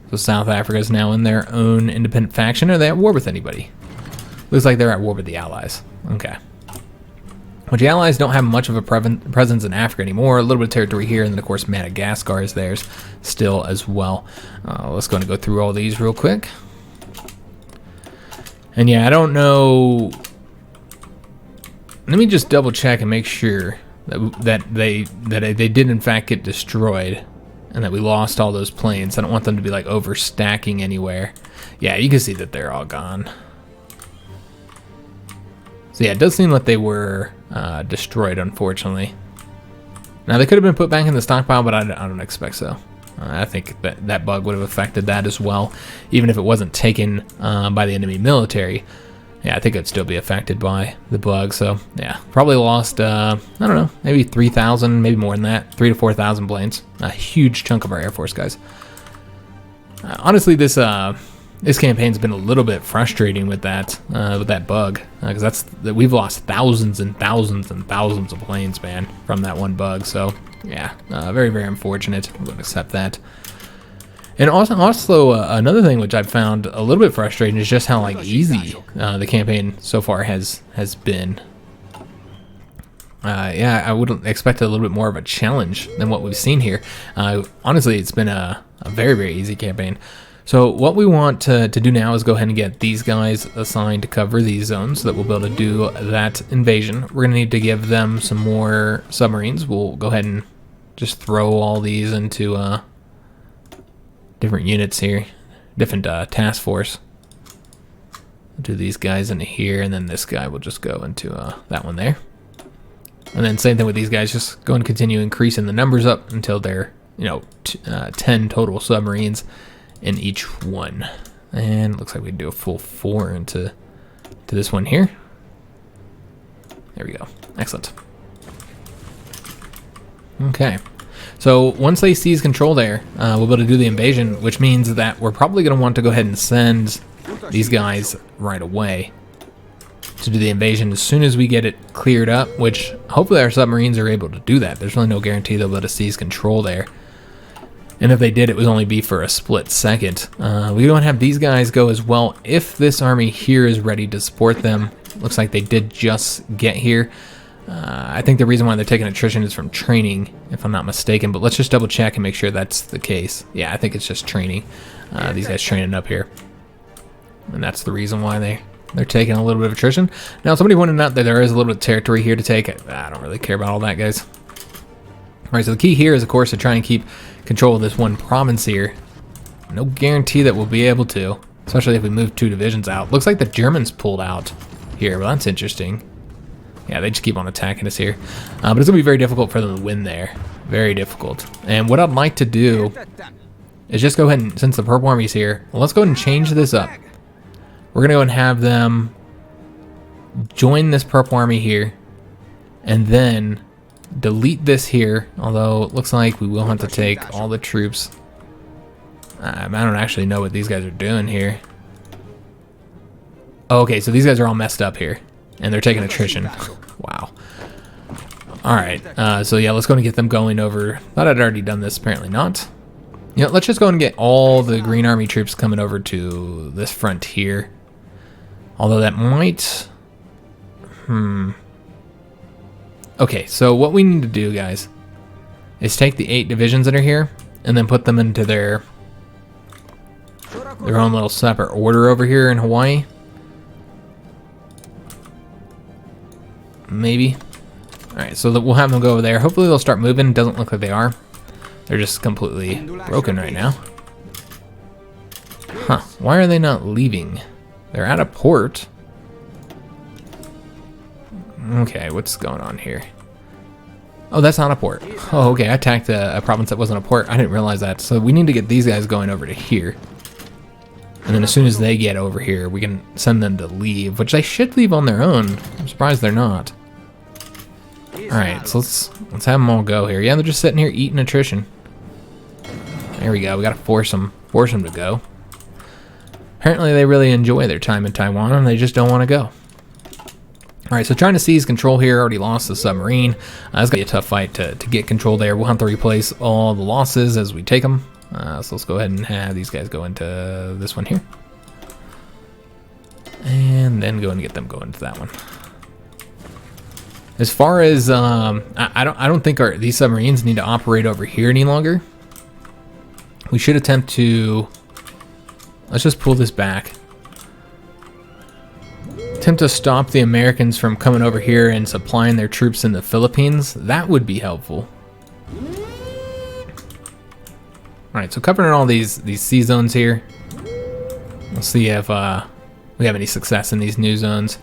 So South Africa is now in their own independent faction. Are they at war with anybody? Looks like they're at war with the Allies. Okay. Which the Allies don't have much of a presence in Africa anymore. A little bit of territory here, and then of course Madagascar is theirs still as well. Let's go and go through all these real quick. And yeah, I don't know. Let me just double check and make sure that they did in fact get destroyed, and that we lost all those planes. I don't want them to be like overstacking anywhere. Yeah, you can see that they're all gone. So yeah, it does seem like they were destroyed, unfortunately. Now they could have been put back in the stockpile, but I don't expect so. I think that bug would have affected that as well, even if it wasn't taken by the enemy military. Yeah, I think it'd still be affected by the bug. So yeah, probably lost I don't know, maybe 3,000, maybe more than that, 3,000 to 4,000 planes. A huge chunk of our Air Force guys. Honestly, this campaign's been a little bit frustrating with that bug, because we've lost thousands and thousands and thousands of planes, man, from that one bug. So yeah, very, very unfortunate. We wouldn't accept that. And also another thing which I've found a little bit frustrating is just how like easy the campaign so far has been. Yeah, I would expect a little bit more of a challenge than what we've seen here. Honestly, it's been a very, very easy campaign. So what we want to do now is go ahead and get these guys assigned to cover these zones so that we'll be able to do that invasion. We're going to need to give them some more submarines. We'll go ahead and just throw all these into different units here, different task force. We'll do these guys into here, and then this guy will just go into that one there. And then same thing with these guys, just go and continue increasing the numbers up until they're 10 total submarines in each one. And it looks like we can do a full 4 into this one here. There we go. Excellent. Okay. So once they seize control there, we'll be able to do the invasion, which means that we're probably going to want to go ahead and send these guys right away to do the invasion as soon as we get it cleared up, which hopefully our submarines are able to do that. There's really no guarantee they'll be able to seize control there. And if they did, it would only be for a split second. We don't have these guys go as well. If this army here is ready to support them, looks like they did just get here. I think the reason why they're taking attrition is from training, if I'm not mistaken, but let's just double check and make sure that's the case. Yeah, I think it's just training. These guys training up here. And that's the reason why they're taking a little bit of attrition. Now, somebody pointed out that there is a little bit of territory here to take. I don't really care about all that, guys. All right, so the key here is, of course, to try and keep control of this one province here. No guarantee that we'll be able to, especially if we move 2 divisions out. Looks like the Germans pulled out here, but that's interesting. Yeah, they just keep on attacking us here. But it's going to be very difficult for them to win there. Very difficult. And what I'd like to do is just go ahead and, since the Purple Army's here, let's go ahead and change this up. We're going to go and have them join this Purple Army here. and then delete this here, although it looks like we will have to take all the troops. I don't actually know what these guys are doing here. Oh, okay, so these guys are all messed up here, and they're taking attrition. Wow. Alright, so yeah, let's go and get them going over. Thought I'd already done this, apparently not. You know, let's just go and get all the Green Army troops coming over to this front here. Although that might... Okay, so what we need to do, guys, is take the 8 divisions that are here and then put them into their own little separate order over here in Hawaii. Maybe. Alright, so we'll have them go over there. Hopefully they'll start moving. Doesn't look like they are. They're just completely broken right now. Huh, why are they not leaving? They're at a port. Okay, what's going on here? Oh, that's not a port. Oh, okay, I attacked a province that wasn't a port. I didn't realize that. So we need to get these guys going over to here. And then as soon as they get over here, we can send them to leave, which they should leave on their own. I'm surprised they're not. Alright, so let's have them all go here. Yeah, they're just sitting here eating attrition. There we go. We gotta force them to go. Apparently they really enjoy their time in Taiwan and they just don't want to go. Alright, so trying to seize control here. Already lost the submarine. It's gonna be a tough fight to get control there. We'll have to replace all the losses as we take them. So let's go ahead and have these guys go into this one here. And then go and get them going into that one. As far as I don't think these submarines need to operate over here any longer. We should attempt to, let's just pull this back. Attempt to stop the Americans from coming over here and supplying their troops in the Philippines. That would be helpful. Alright, so covering all these sea zones here. We'll see if we have any success in these new zones.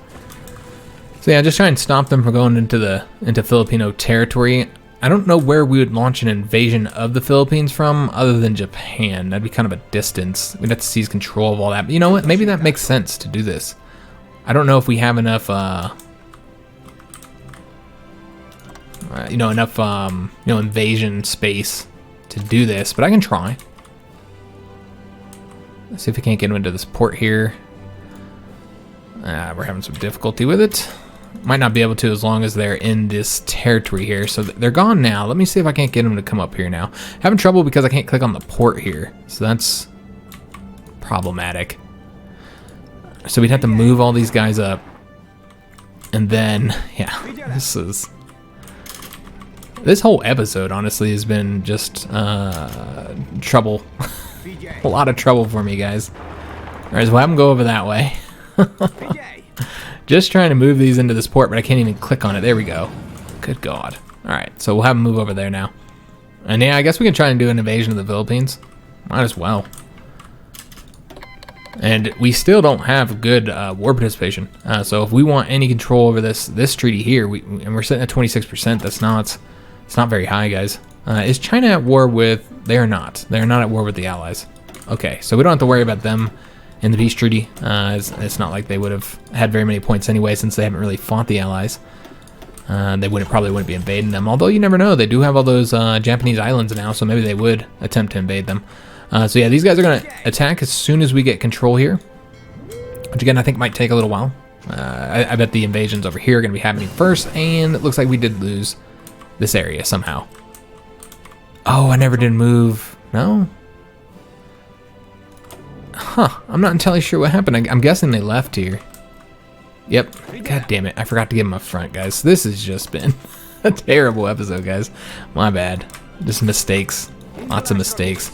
So yeah, just try and stop them from going into Filipino territory. I don't know where we would launch an invasion of the Philippines from other than Japan. That'd be kind of a distance. We'd have to seize control of all that. But you know what? Maybe that makes sense to do this. I don't know if we have enough invasion space to do this, but I can try. Let's see if we can't get them into this port here. We're having some difficulty with it. Might not be able to as long as they're in this territory here. So they're gone now. Let me see if I can't get them to come up here now. Having trouble because I can't click on the port here. So that's problematic. So we'd have to move all these guys up. And then, yeah, this whole episode honestly has been just trouble. A lot of trouble for me, guys. Alright, so we'll have them go over that way. Just trying to move these into this port, but I can't even click on it. There we go. Good God. Alright, so we'll have them move over there now. And yeah, I guess we can try and do an invasion of the Philippines. Might as well. And we still don't have good war participation. So if we want any control over this treaty here, and we're sitting at 26%, it's not very high, guys. Is China at war with... They are not. They are not at war with the Allies. Okay, so we don't have to worry about them in the peace treaty. It's not like they would have had very many points anyway, since they haven't really fought the Allies. They probably wouldn't be invading them, although you never know. They do have all those Japanese islands now, so maybe they would attempt to invade them. So yeah, these guys are going to attack as soon as we get control here, which again I think might take a little while. I bet the invasions over here are going to be happening first, and it looks like we did lose this area somehow. Oh, I never did move. No? Huh, I'm not entirely sure what happened. I'm guessing they left here. Yep. God damn it. I forgot to give them up front, guys. This has just been a terrible episode, guys. My bad. Just mistakes. Lots of mistakes.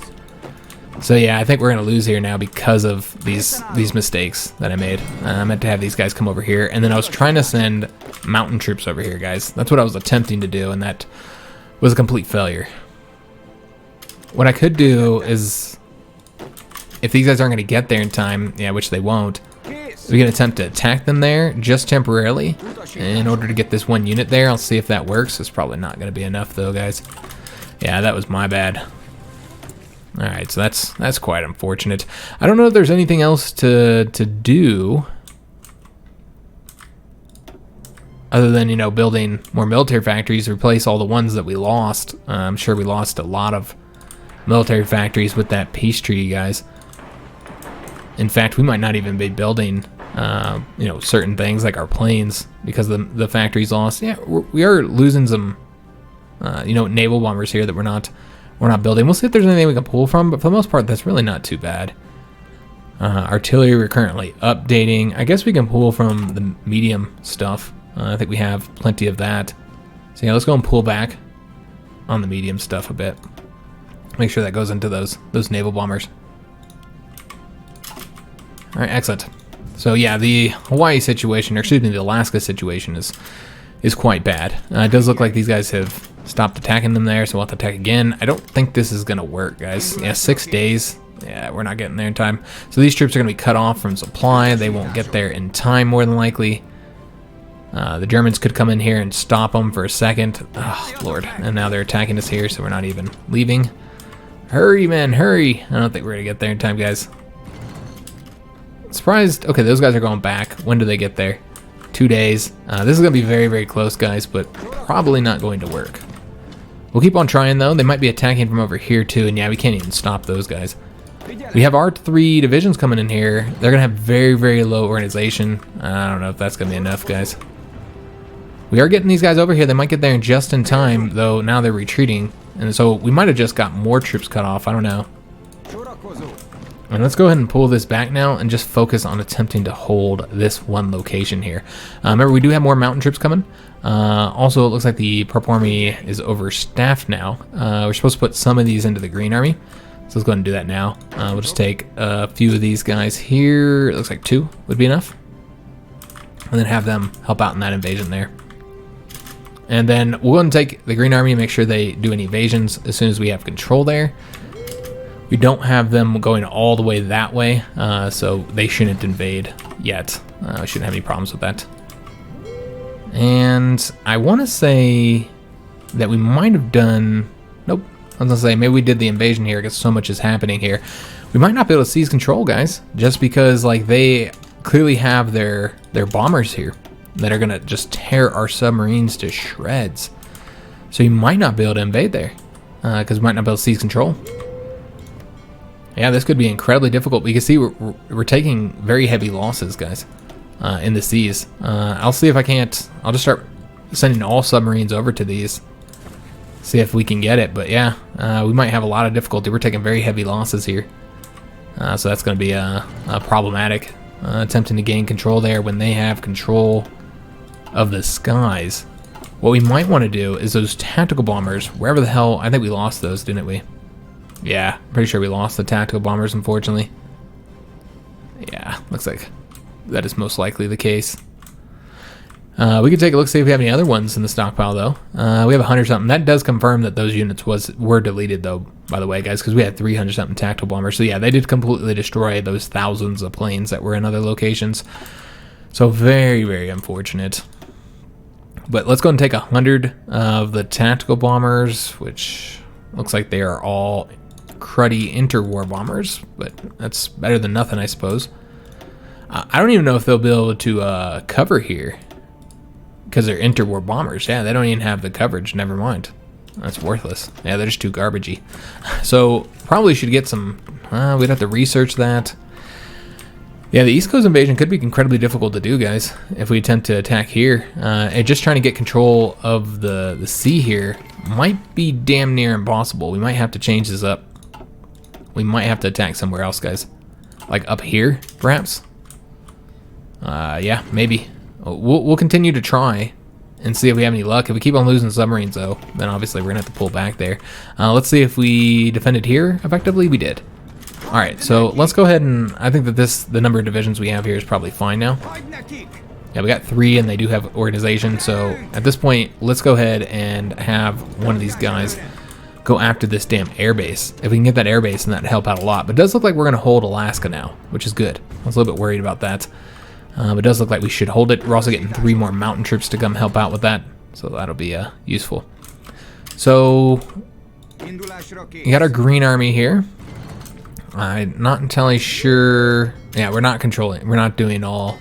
So yeah, I think we're going to lose here now because of these mistakes that I made. I meant to have these guys come over here, and then I was trying to send mountain troops over here, guys. That's what I was attempting to do, and that was a complete failure. What I could do is, if these guys aren't going to get there in time, yeah, which they won't, we can attempt to attack them there just temporarily in order to get this one unit there. I'll see if that works. It's probably not going to be enough though, guys. Yeah, that was my bad. Alright, so that's quite unfortunate. I don't know if there's anything else to do other than, you know, building more military factories to replace all the ones that we lost. I'm sure we lost a lot of military factories with that peace treaty, guys. In fact, we might not even be building, you know, certain things like our planes because the factories lost. Yeah, we are losing some, you know, naval bombers here that we're not building. We'll see if there's anything we can pull from, but for the most part, that's really not too bad. Artillery, we're currently updating. I guess we can pull from the medium stuff. I think we have plenty of that. So yeah, let's go and pull back on the medium stuff a bit. Make sure that goes into those naval bombers. All right, excellent. So yeah, the Hawaii situation, or excuse me, the Alaska situation is quite bad. It does look like these guys have stopped attacking them there, so we'll have to attack again. I don't think this is gonna work, guys. Yeah, 6 days. Yeah, we're not getting there in time. So these troops are gonna be cut off from supply. They won't get there in time, more than likely. The Germans could come in here and stop them for a second. Oh, Lord. And now they're attacking us here, so we're not even leaving. Hurry, man, hurry. I don't think we're gonna get there in time, guys. Surprised. Okay, those guys are going back. When do they get there? 2 days. This is gonna be very, very close, guys, but probably not going to work. We'll keep on trying, though. They might be attacking from over here, too, and yeah, we can't even stop those guys. We have our 3 divisions coming in here. They're gonna have very, very low organization. I don't know if that's gonna be enough, guys. We are getting these guys over here. They might get there just in time, though now they're retreating. And so we might have just got more troops cut off. I don't know. And let's go ahead and pull this back now and just focus on attempting to hold this one location here. Remember, we do have more mountain troops coming. Also, it looks like the Purple Army is overstaffed now. We're supposed to put some of these into the Green Army. So let's go ahead and do that now. We'll just take a few of these guys here. It looks like 2 would be enough. And then have them help out in that invasion there. And then we'll go and take the Green Army and make sure they do any evasions as soon as we have control there. We don't have them going all the way that way, so they shouldn't invade yet. We shouldn't have any problems with that. And I want to say that we might have done... Nope. I was going to say, maybe we did the invasion here because so much is happening here. We might not be able to seize control, guys, just because like they clearly have their bombers here that are going to just tear our submarines to shreds. So you might not be able to invade there because we might not be able to seize control. Yeah, this could be incredibly difficult. We can see we're taking very heavy losses, guys, in the seas. I'll see if I can't... I'll just start sending all submarines over to these. See if we can get it. But yeah, we might have a lot of difficulty. We're taking very heavy losses here. So that's going to be problematic. Attempting to gain control there when they have control of the skies. What we might want to do is those tactical bombers, wherever the hell... I think we lost those, didn't we? Yeah, pretty sure we lost the tactical bombers, unfortunately. Yeah, looks like that is most likely the case. We can take a look, see if we have any other ones in the stockpile, though. We have 100-something. That does confirm that those units were deleted, though, by the way, guys, because we had 300-something tactical bombers. So, yeah, they did completely destroy those thousands of planes that were in other locations. So, very, very unfortunate. But let's go and take 100 of the tactical bombers, which looks like they are all cruddy interwar bombers, but that's better than nothing, I suppose. I don't even know if they'll be able to cover here because they're interwar bombers. Yeah, they don't even have the coverage. Never mind. That's worthless. Yeah, they're just too garbagey. So probably should get some... we'd have to research that. Yeah, the East Coast invasion could be incredibly difficult to do, guys, if we attempt to attack here. And just trying to get control of the sea here might be damn near impossible. We might have to change this up. We might have to attack somewhere else, guys. Like up here, perhaps? Yeah, maybe. We'll continue to try and see if we have any luck. If we keep on losing submarines, though, then obviously we're going to have to pull back there. Let's see if we defended here effectively. We did. All right, so let's go ahead and... I think that the number of divisions we have here is probably fine now. Yeah, we got 3, and they do have organization. So at this point, let's go ahead and have one of these guys go after this damn airbase. If we can get that airbase, then that'd help out a lot. But it does look like we're going to hold Alaska now, which is good. I was a little bit worried about that. But it does look like we should hold it. We're also getting 3 more mountain troops to come help out with that. So that'll be useful. So we got our Green Army here. I'm not entirely sure. Yeah, we're not controlling. We're not doing all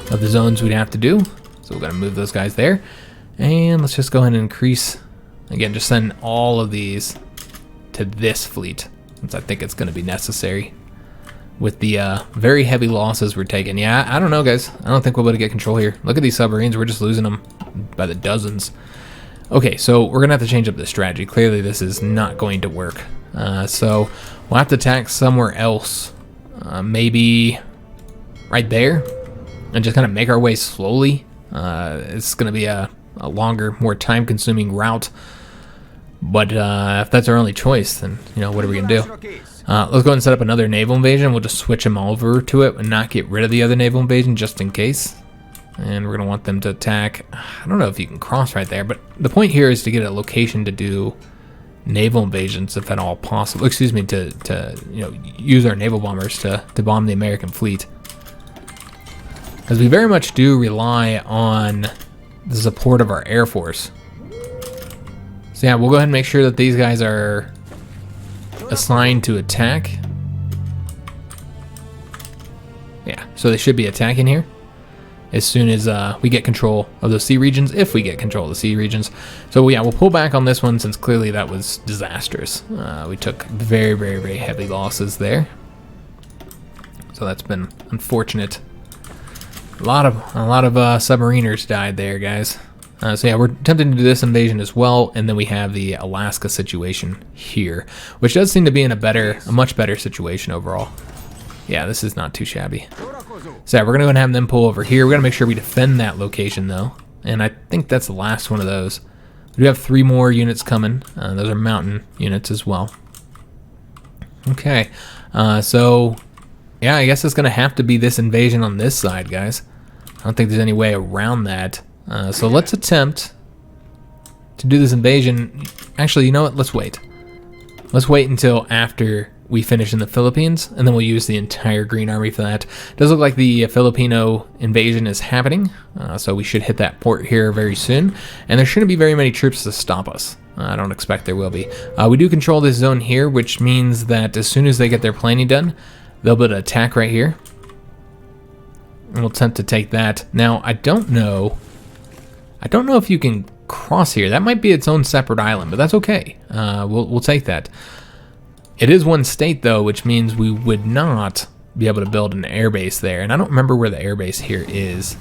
of the zones we'd have to do. So we're going to move those guys there. And let's just go ahead and increase. Again, just send all of these to this fleet, since I think it's going to be necessary with the very heavy losses we're taking. Yeah, I don't know, guys. I don't think we'll be able to get control here. Look at these submarines. We're just losing them by the dozens. Okay, so we're going to have to change up the strategy. Clearly, this is not going to work. So we'll have to attack somewhere else. Maybe right there. And just kind of make our way slowly. It's going to be a longer, more time-consuming route. But if that's our only choice, then, you know, what are we going to do? Let's go ahead and set up another naval invasion. We'll just switch them over to it and not get rid of the other naval invasion just in case. And we're going to want them to attack. I don't know if you can cross right there, but the point here is to get a location to do naval invasions if at all possible. Excuse me, to you know, use our naval bombers to bomb the American fleet. Because we very much do rely on the support of our Air Force. So yeah, we'll go ahead and make sure that these guys are assigned to attack. Yeah, so they should be attacking here as soon as we get control of those sea regions, if we get control of the sea regions. So yeah, we'll pull back on this one since clearly that was disastrous. We took very, very, very heavy losses there. So that's been unfortunate. A lot of submariners died there, guys. So yeah, we're attempting to do this invasion as well, and then we have the Alaska situation here, which does seem to be in a much better situation overall. Yeah, this is not too shabby. So yeah, we're gonna go and have them pull over here. We're gonna make sure we defend that location though, and I think that's the last one of those. We do have 3 more units coming. Those are mountain units as well. Okay, so yeah, I guess it's gonna have to be this invasion on this side, guys. I don't think there's any way around that. So let's attempt to do this invasion. Actually, you know what? Let's wait. Let's wait until after we finish in the Philippines, and then we'll use the entire Green Army for that. It does look like the Filipino invasion is happening, so we should hit that port here very soon. And there shouldn't be very many troops to stop us. I don't expect there will be. We do control this zone here, which means that as soon as they get their planning done, they'll be able to attack right here. And we'll attempt to take that. Now, I don't know if you can cross here. That might be its own separate island, but that's okay. We'll take that. It is one state though, which means we would not be able to build an airbase there. And I don't remember where the airbase here is.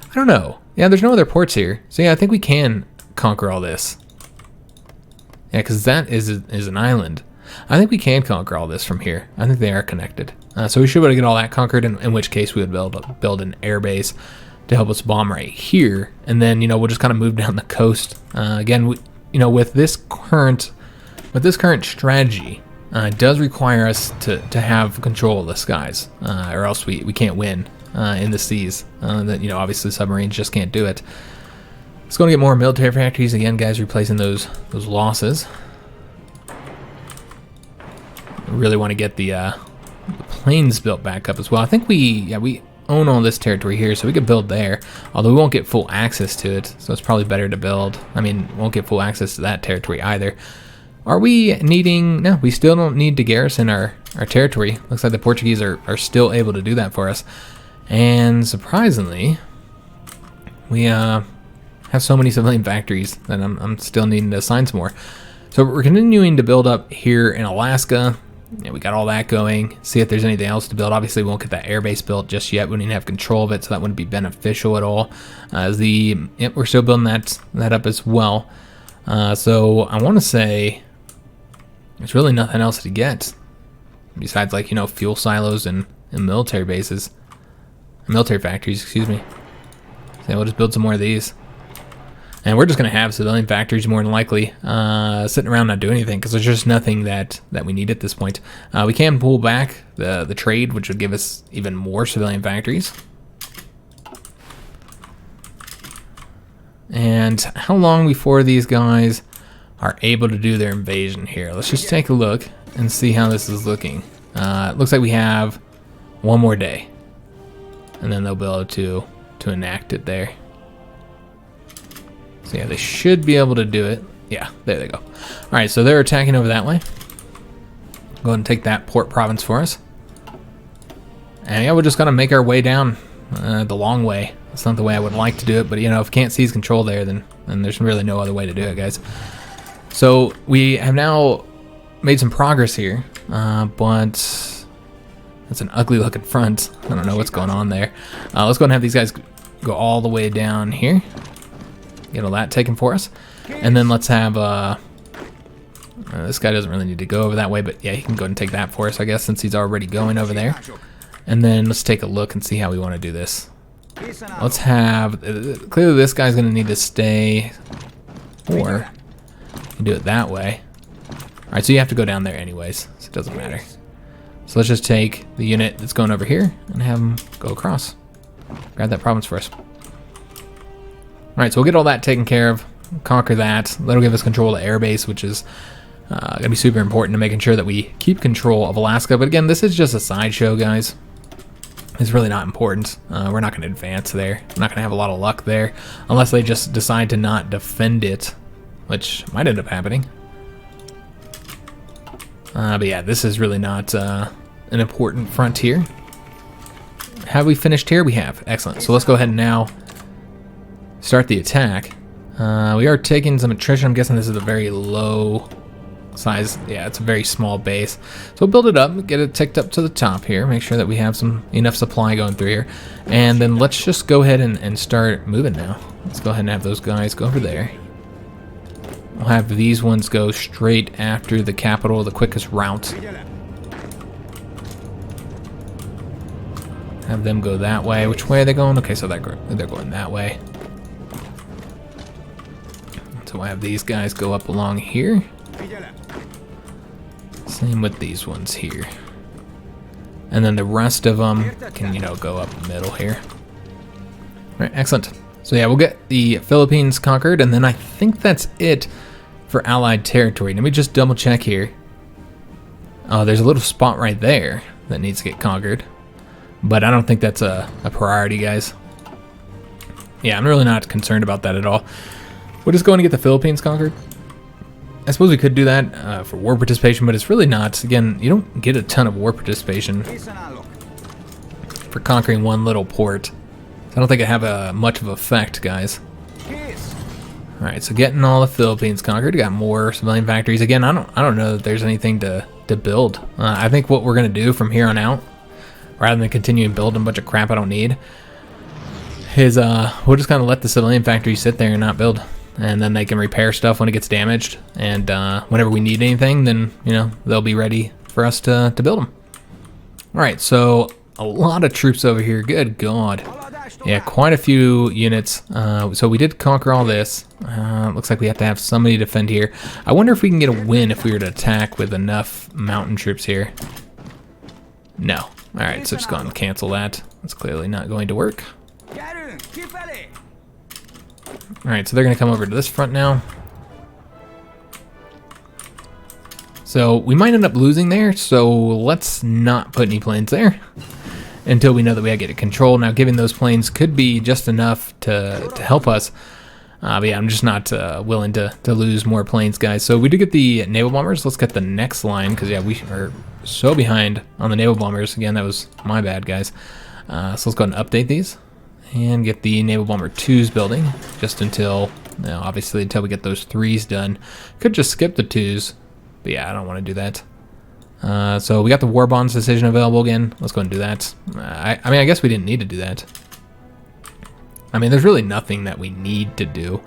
I don't know. Yeah, there's no other ports here. So yeah, I think we can conquer all this. Yeah, because that is an island. I think we can conquer all this from here. I think they are connected. So we should be able to get all that conquered, in which case we would build an airbase to help us bomb right here, and then, you know, we'll just kind of move down the coast. Again, you know, with this current strategy, it does require us to have control of the skies, or else we can't win in the seas. That, you know, obviously submarines just can't do it. Let's go and get more military factories again, guys, replacing those losses. We really want to get the planes built back up as well. I think we own all this territory here, so we could build there, although we won't get full access to it, so it's probably better to build. I mean, won't get full access to that territory either. Are we needing... No, we still don't need to garrison our territory. Looks like the Portuguese are still able to do that for us. And surprisingly, we have so many civilian factories that I'm still needing to assign some more. So we're continuing to build up here in Alaska. Yeah, we got all that going. See if there's anything else to build. Obviously, we won't get that airbase built just yet. We don't even have control of it, so that wouldn't be beneficial at all. We're still building that up as well. So I want to say there's really nothing else to get besides, like, you know, fuel silos and military bases, military factories. Excuse me. So we'll just build some more of these. And we're just going to have civilian factories more than likely sitting around not doing anything, because there's just nothing that we need at this point. We can pull back the trade, which would give us even more civilian factories. And how long before these guys are able to do their invasion here? Let's just take a look and see how this is looking. It looks like we have one more day, and then they'll be able to enact it there. So yeah, they should be able to do it. Yeah, there they go. All right, so they're attacking over that way. Go ahead and take that port province for us. And yeah, we're just gonna make our way down the long way It's not the way I would like to do it, but you know, if can't seize control there, then there's really no other way to do it, guys. So we have now made some progress here, but it's an ugly looking front. I don't know what's going on there. Let's go and have these guys go all the way down here. Get all that taken for us. And then let's have, this guy doesn't really need to go over that way, but yeah, he can go and take that for us, I guess, since he's already going over there. And then let's take a look and see how we want to do this. Let's have, clearly this guy's going to need to stay, or do it that way. Alright, so you have to go down there anyways, so it doesn't matter. So let's just take the unit that's going over here and have them go across. Grab that province for us. Alright, so we'll get all that taken care of, conquer that. That'll give us control of the airbase, which is going to be super important to making sure that we keep control of Alaska. But again, this is just a sideshow, guys. It's really not important. We're not going to advance there. We're not going to have a lot of luck there, unless they just decide to not defend it, which might end up happening. But yeah, this is really not an important frontier. Have we finished here? We have. Excellent. So let's go ahead and now start the attack. We are taking some attrition. I'm guessing this is a very low size. Yeah, it's a very small base. So we'll build it up, get it ticked up to the top here, make sure that we have enough supply going through here. And then let's just go ahead and start moving now. Let's go ahead and have those guys go over there. We'll have these ones go straight after the capital, the quickest route. Have them go that way. Which way are they going? Okay, so they're going that way. So we'll have these guys go up along here. Same with these ones here. And then the rest of them can, you know, go up the middle here. All right, excellent. So yeah, we'll get the Philippines conquered, and then I think that's it for Allied territory. Let me just double check here. Oh, there's a little spot right there that needs to get conquered, but I don't think that's a priority, guys. Yeah, I'm really not concerned about that at all. We're just going to get the Philippines conquered. I suppose we could do that for war participation, but it's really not. Again, you don't get a ton of war participation for conquering one little port. So I don't think it have much of an effect, guys. Alright, so getting all the Philippines conquered. Got more civilian factories. Again, I don't know that there's anything to build. I think what we're going to do from here on out, rather than continue building a bunch of crap I don't need, is we'll just kind of let the civilian factories sit there and not build. And then they can repair stuff when it gets damaged. And whenever we need anything, then, you know, they'll be ready for us to build them. Alright, so a lot of troops over here. Good God. Yeah, quite a few units. So we did conquer all this. Looks like we have to have somebody defend here. I wonder if we can get a win if we were to attack with enough mountain troops here. No. Alright, so just go ahead and cancel that. That's clearly not going to work. Alright, so they're going to come over to this front now. So we might end up losing there, so let's not put any planes there until we know that we have to get it controlled. Now, giving those planes could be just enough to help us. But yeah, I'm just not willing to lose more planes, guys. So we do get the naval bombers. Let's get the next line, because yeah, we are so behind on the naval bombers. Again, that was my bad, guys. So let's go ahead and update these and get the naval bomber 2s building just until, you know, obviously until we get those 3s done. Could just skip the 2s, but yeah, I don't want to do that. So we got the war bonds decision available again. Let's go and do that. I mean, I guess we didn't need to do that. I mean, there's really nothing that we need to do.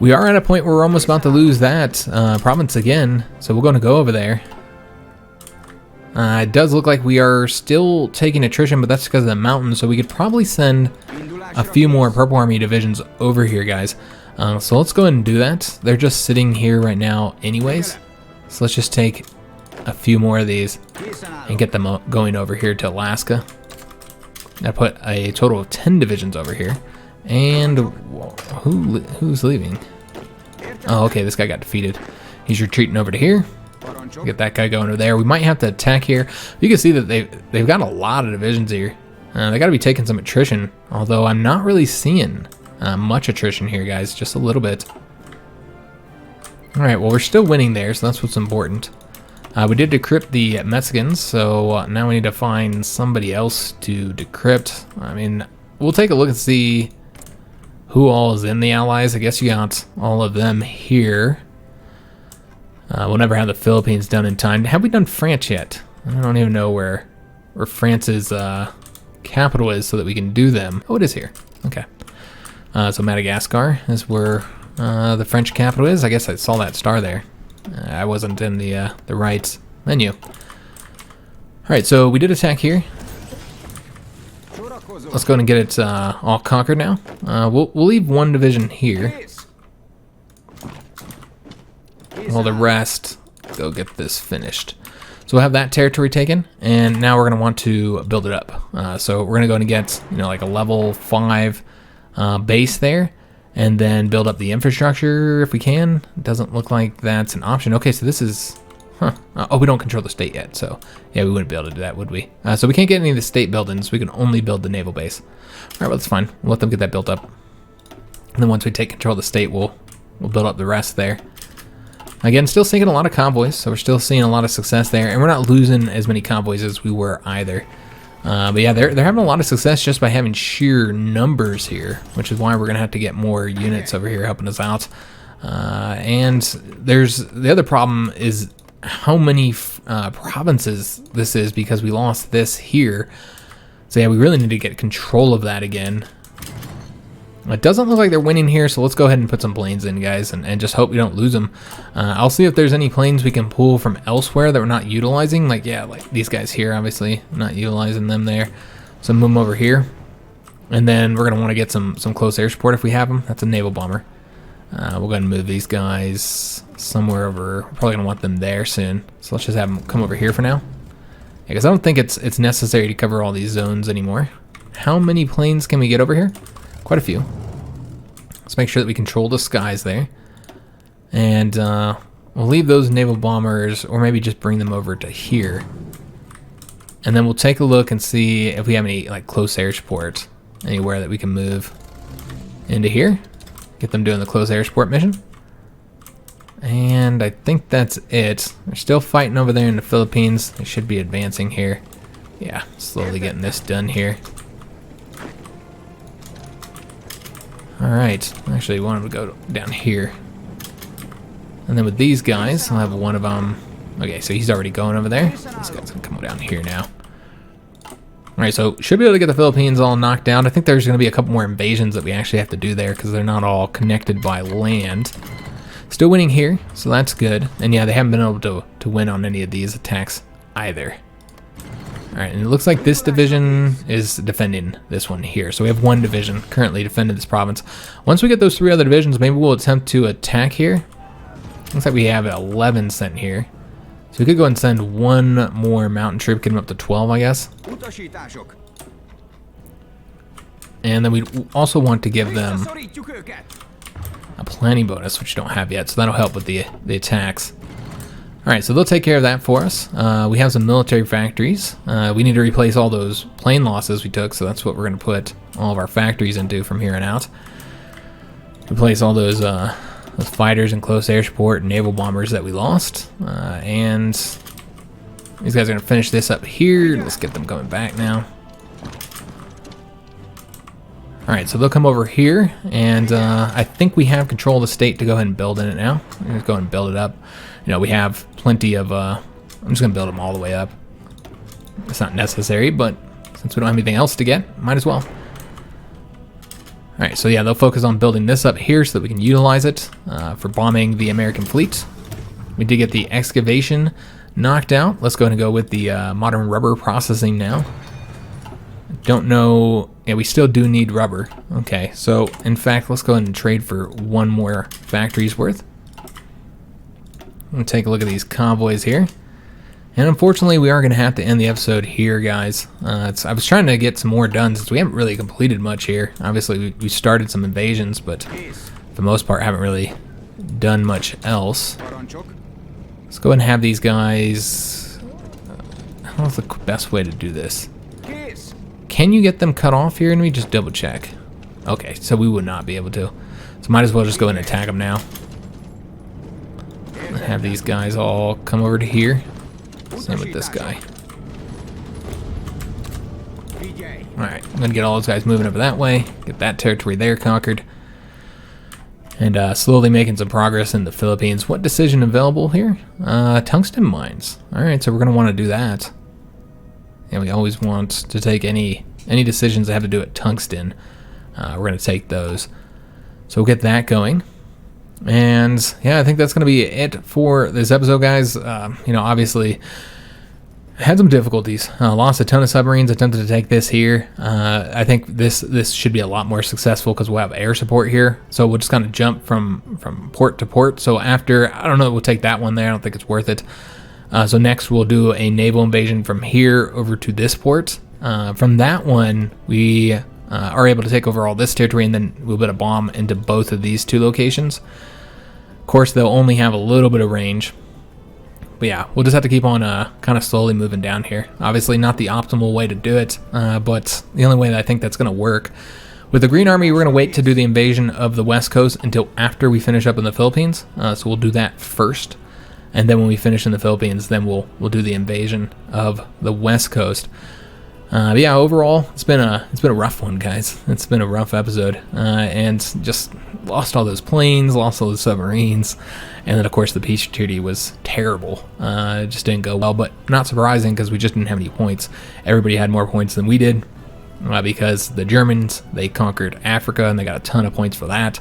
We are at a point where we're almost about to lose that province again, so we're going to go over there. It does look like we are still taking attrition, but that's because of the mountains, so we could probably send a few more Purple Army divisions over here, guys. So let's go ahead and do that. They're just sitting here right now anyways, so let's just take a few more of these and get them going over here to Alaska. I put a total of 10 divisions over here. And who's leaving? Oh, okay, this guy got defeated. He's retreating over to here. Get that guy going over there. We might have to attack here. You can see that they've got a lot of divisions here. They got to be taking some attrition, although I'm not really seeing much attrition here, guys. Just a little bit. All right, well, we're still winning there, so that's what's important. We did decrypt the Mexicans, so now we need to find somebody else to decrypt. I mean, we'll take a look and see who all is in the allies. I guess you got all of them here. We'll never have the Philippines done in time. Have we done France yet? I don't even know where France's capital is so that we can do them. Oh, it is here. Okay. So Madagascar is where the French capital is. I guess I saw that star there. I wasn't in the right menu. All right, so we did attack here. Let's go ahead and get it all conquered now. We'll leave one division here. While the rest go get this finished. So we'll have that territory taken, and now we're going to want to build it up. So we're going to go and get, like a level 5 base there, and then build up the infrastructure if we can. It doesn't look like that's an option. Okay, so this is, oh, we don't control the state yet, so yeah, we wouldn't be able to do that, would we? So we can't get any of the state buildings. We can only build the naval base. All right, well, that's fine. We'll let them get that built up, and then once we take control of the state, we'll build up the rest there. Again, still sinking a lot of convoys, so we're still seeing a lot of success there, and we're not losing as many convoys as we were either. But yeah, they're having a lot of success just by having sheer numbers here, which is why we're gonna have to get more units over here helping us out. And there's the other problem is how many provinces this is, because we lost this here. So yeah, we really need to get control of that again. It doesn't look like they're winning here, so let's go ahead and put some planes in, guys, and just hope we don't lose them. I'll see if there's any planes we can pull from elsewhere that we're not utilizing. Like, yeah, like these guys here, obviously, not utilizing them there. So move them over here. And then we're going to want to get some close air support if we have them. That's a naval bomber. We'll go ahead and move these guys somewhere over. We're probably going to want them there soon. So let's just have them come over here for now. Yeah, because I don't think it's necessary to cover all these zones anymore. How many planes can we get over here? Quite a few. Let's make sure that we control the skies there. And we'll leave those naval bombers, or maybe just bring them over to here. And then we'll take a look and see if we have any like close air support anywhere that we can move into here. Get them doing the close air support mission. And I think that's it. They're still fighting over there in the Philippines. They should be advancing here. Yeah, slowly getting this done here. Alright, actually I want him to go down here. And then with these guys, I'll have one of them. Okay, so he's already going over there. This guy's gonna come down here now. Alright, so should be able to get the Philippines all knocked down. I think there's gonna be a couple more invasions that we actually have to do there because they're not all connected by land. Still winning here, so that's good. And yeah, they haven't been able to win on any of these attacks either. Alright, and it looks like this division is defending this one here. So we have one division currently defending this province. Once we get those 3 other divisions, maybe we'll attempt to attack here. Looks like we have 11 sent here. So we could go and send one more mountain troop, get them up to 12, I guess. And then we also want to give them a planning bonus, which we don't have yet. So that'll help with the attacks. Alright, so they'll take care of that for us. We have some military factories. We need to replace all those plane losses we took, so that's what we're going to put all of our factories into from here on out. Replace all those fighters and close air support and naval bombers that we lost. And these guys are going to finish this up here. Let's get them coming back now. Alright, so they'll come over here, and I think we have control of the state to go ahead and build in it now. We're going to go ahead and build it up. We have plenty of, I'm just going to build them all the way up. It's not necessary, but since we don't have anything else to get, might as well. Alright, so yeah, they'll focus on building this up here so that we can utilize it for bombing the American fleet. We did get the excavation knocked out. Let's go ahead and go with the modern rubber processing now. Don't know, yeah, we still do need rubber. Okay, so in fact, let's go ahead and trade for one more factory's worth. I'm gonna take a look at these convoys here. And unfortunately, we are gonna have to end the episode here, guys. I was trying to get some more done since we haven't really completed much here. Obviously, we started some invasions, but for the most part, haven't really done much else. Let's go ahead and have these guys. How's the best way to do this? Can you get them cut off here? And we just double check. Okay, so we would not be able to. So might as well just go ahead and attack them now. Have these guys all come over to here. Same with this guy. Alright, I'm going to get all those guys moving over that way. Get that territory there conquered. And slowly making some progress in the Philippines. What decision available here? Tungsten mines. Alright, so we're going to want to do that. And we always want to take any decisions that have to do with tungsten. We're going to take those. So we'll get that going. And yeah, I think that's going to be it for this episode, guys. You know, obviously had some difficulties. Lost a ton of submarines, attempted to take this here. I think this should be a lot more successful because we'll have air support here. So we'll just kind of jump from port to port. So after, I don't know, we'll take that one there. I don't think it's worth it. So next we'll do a naval invasion from here over to this port. From that one, we are able to take over all this territory, and then we'll put a bomb into both of these two locations. Of course, they'll only have a little bit of range. But yeah, we'll just have to keep on kind of slowly moving down here. Obviously not the optimal way to do it, but the only way that I think that's going to work. With the Green Army, we're going to wait to do the invasion of the West Coast until after we finish up in the Philippines. So we'll do that first. And then when we finish in the Philippines, then we'll do the invasion of the West Coast. But yeah, overall, it's been a rough one, guys. It's been a rough episode, and just lost all those planes, lost all those submarines, and then of course the peace treaty was terrible. It just didn't go well, but not surprising because we just didn't have any points. Everybody had more points than we did, because the Germans, they conquered Africa and they got a ton of points for that,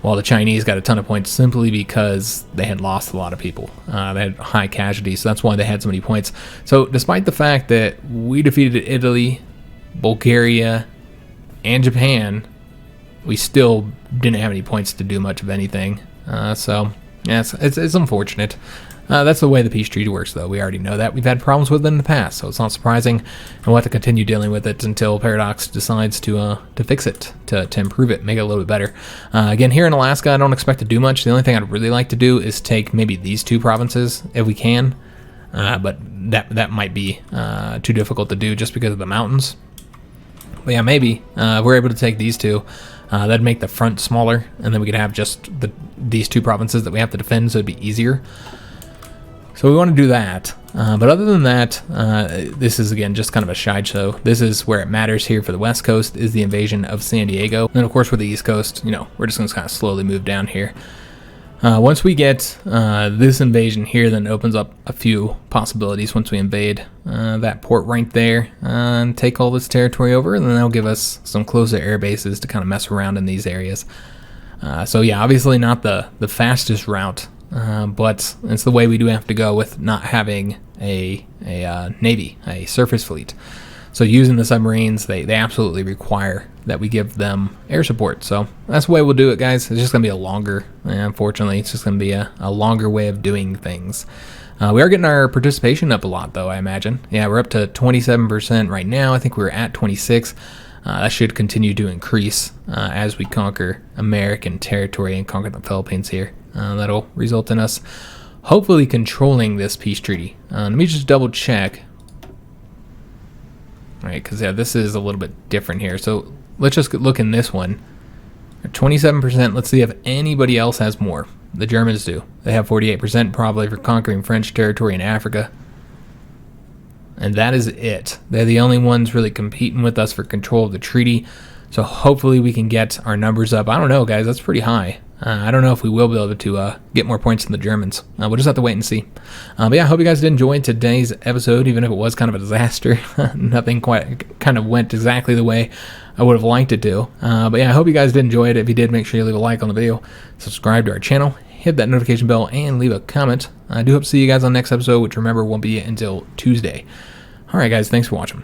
while the Chinese got a ton of points simply because they had lost a lot of people. They had high casualties, so that's why they had so many points. So despite the fact that we defeated Italy, Bulgaria, and Japan, we still didn't have any points to do much of anything. So yeah, it's unfortunate. That's the way the peace treaty works, though. We already know that. We've had problems with it in the past, so it's not surprising. And we'll have to continue dealing with it until Paradox decides to fix it, to improve it, make it a little bit better. Again, here in Alaska, I don't expect to do much. The only thing I'd really like to do is take maybe these two provinces, if we can. But that might be too difficult to do just because of the mountains. But yeah, maybe if we're able to take these two. That'd make the front smaller, and then we could have just these two provinces that we have to defend, so it'd be easier. So we want to do that, but other than that, this is again just kind of a sideshow. This is where it matters here for the West Coast, is the invasion of San Diego. And then of course for the East Coast, you know, we're just going to kind of slowly move down here. Once we get this invasion here, then it opens up a few possibilities once we invade that port right there and take all this territory over, and then that'll give us some closer air bases to kind of mess around in these areas. So yeah, obviously not the fastest route. But it's the way we do have to go with not having a navy, a surface fleet. So using the submarines, they absolutely require that we give them air support. So that's the way we'll do it, guys. It's just going to be a longer, unfortunately, it's just going to be a longer way of doing things. We are getting our participation up a lot, though, I imagine. Yeah, we're up to 27% right now. I think we were at 26. That should continue to increase as we conquer American territory and conquer the Philippines here. That'll result in us hopefully controlling this peace treaty. Let me just double check. All right, because yeah, this is a little bit different here. So let's just look in this one. 27%. Let's see if anybody else has more. The Germans do. They have 48% probably for conquering French territory in Africa. And that is it. They're the only ones really competing with us for control of the treaty. So hopefully we can get our numbers up. I don't know, guys. That's pretty high. I don't know if we will be able to get more points than the Germans. We'll just have to wait and see. But yeah, I hope you guys did enjoy today's episode, even if it was kind of a disaster. Nothing quite kind of went exactly the way I would have liked it to. But yeah, I hope you guys did enjoy it. If you did, make sure you leave a like on the video, subscribe to our channel, hit that notification bell, and leave a comment. I do hope to see you guys on the next episode, which remember won't be until Tuesday. Alright guys, thanks for watching.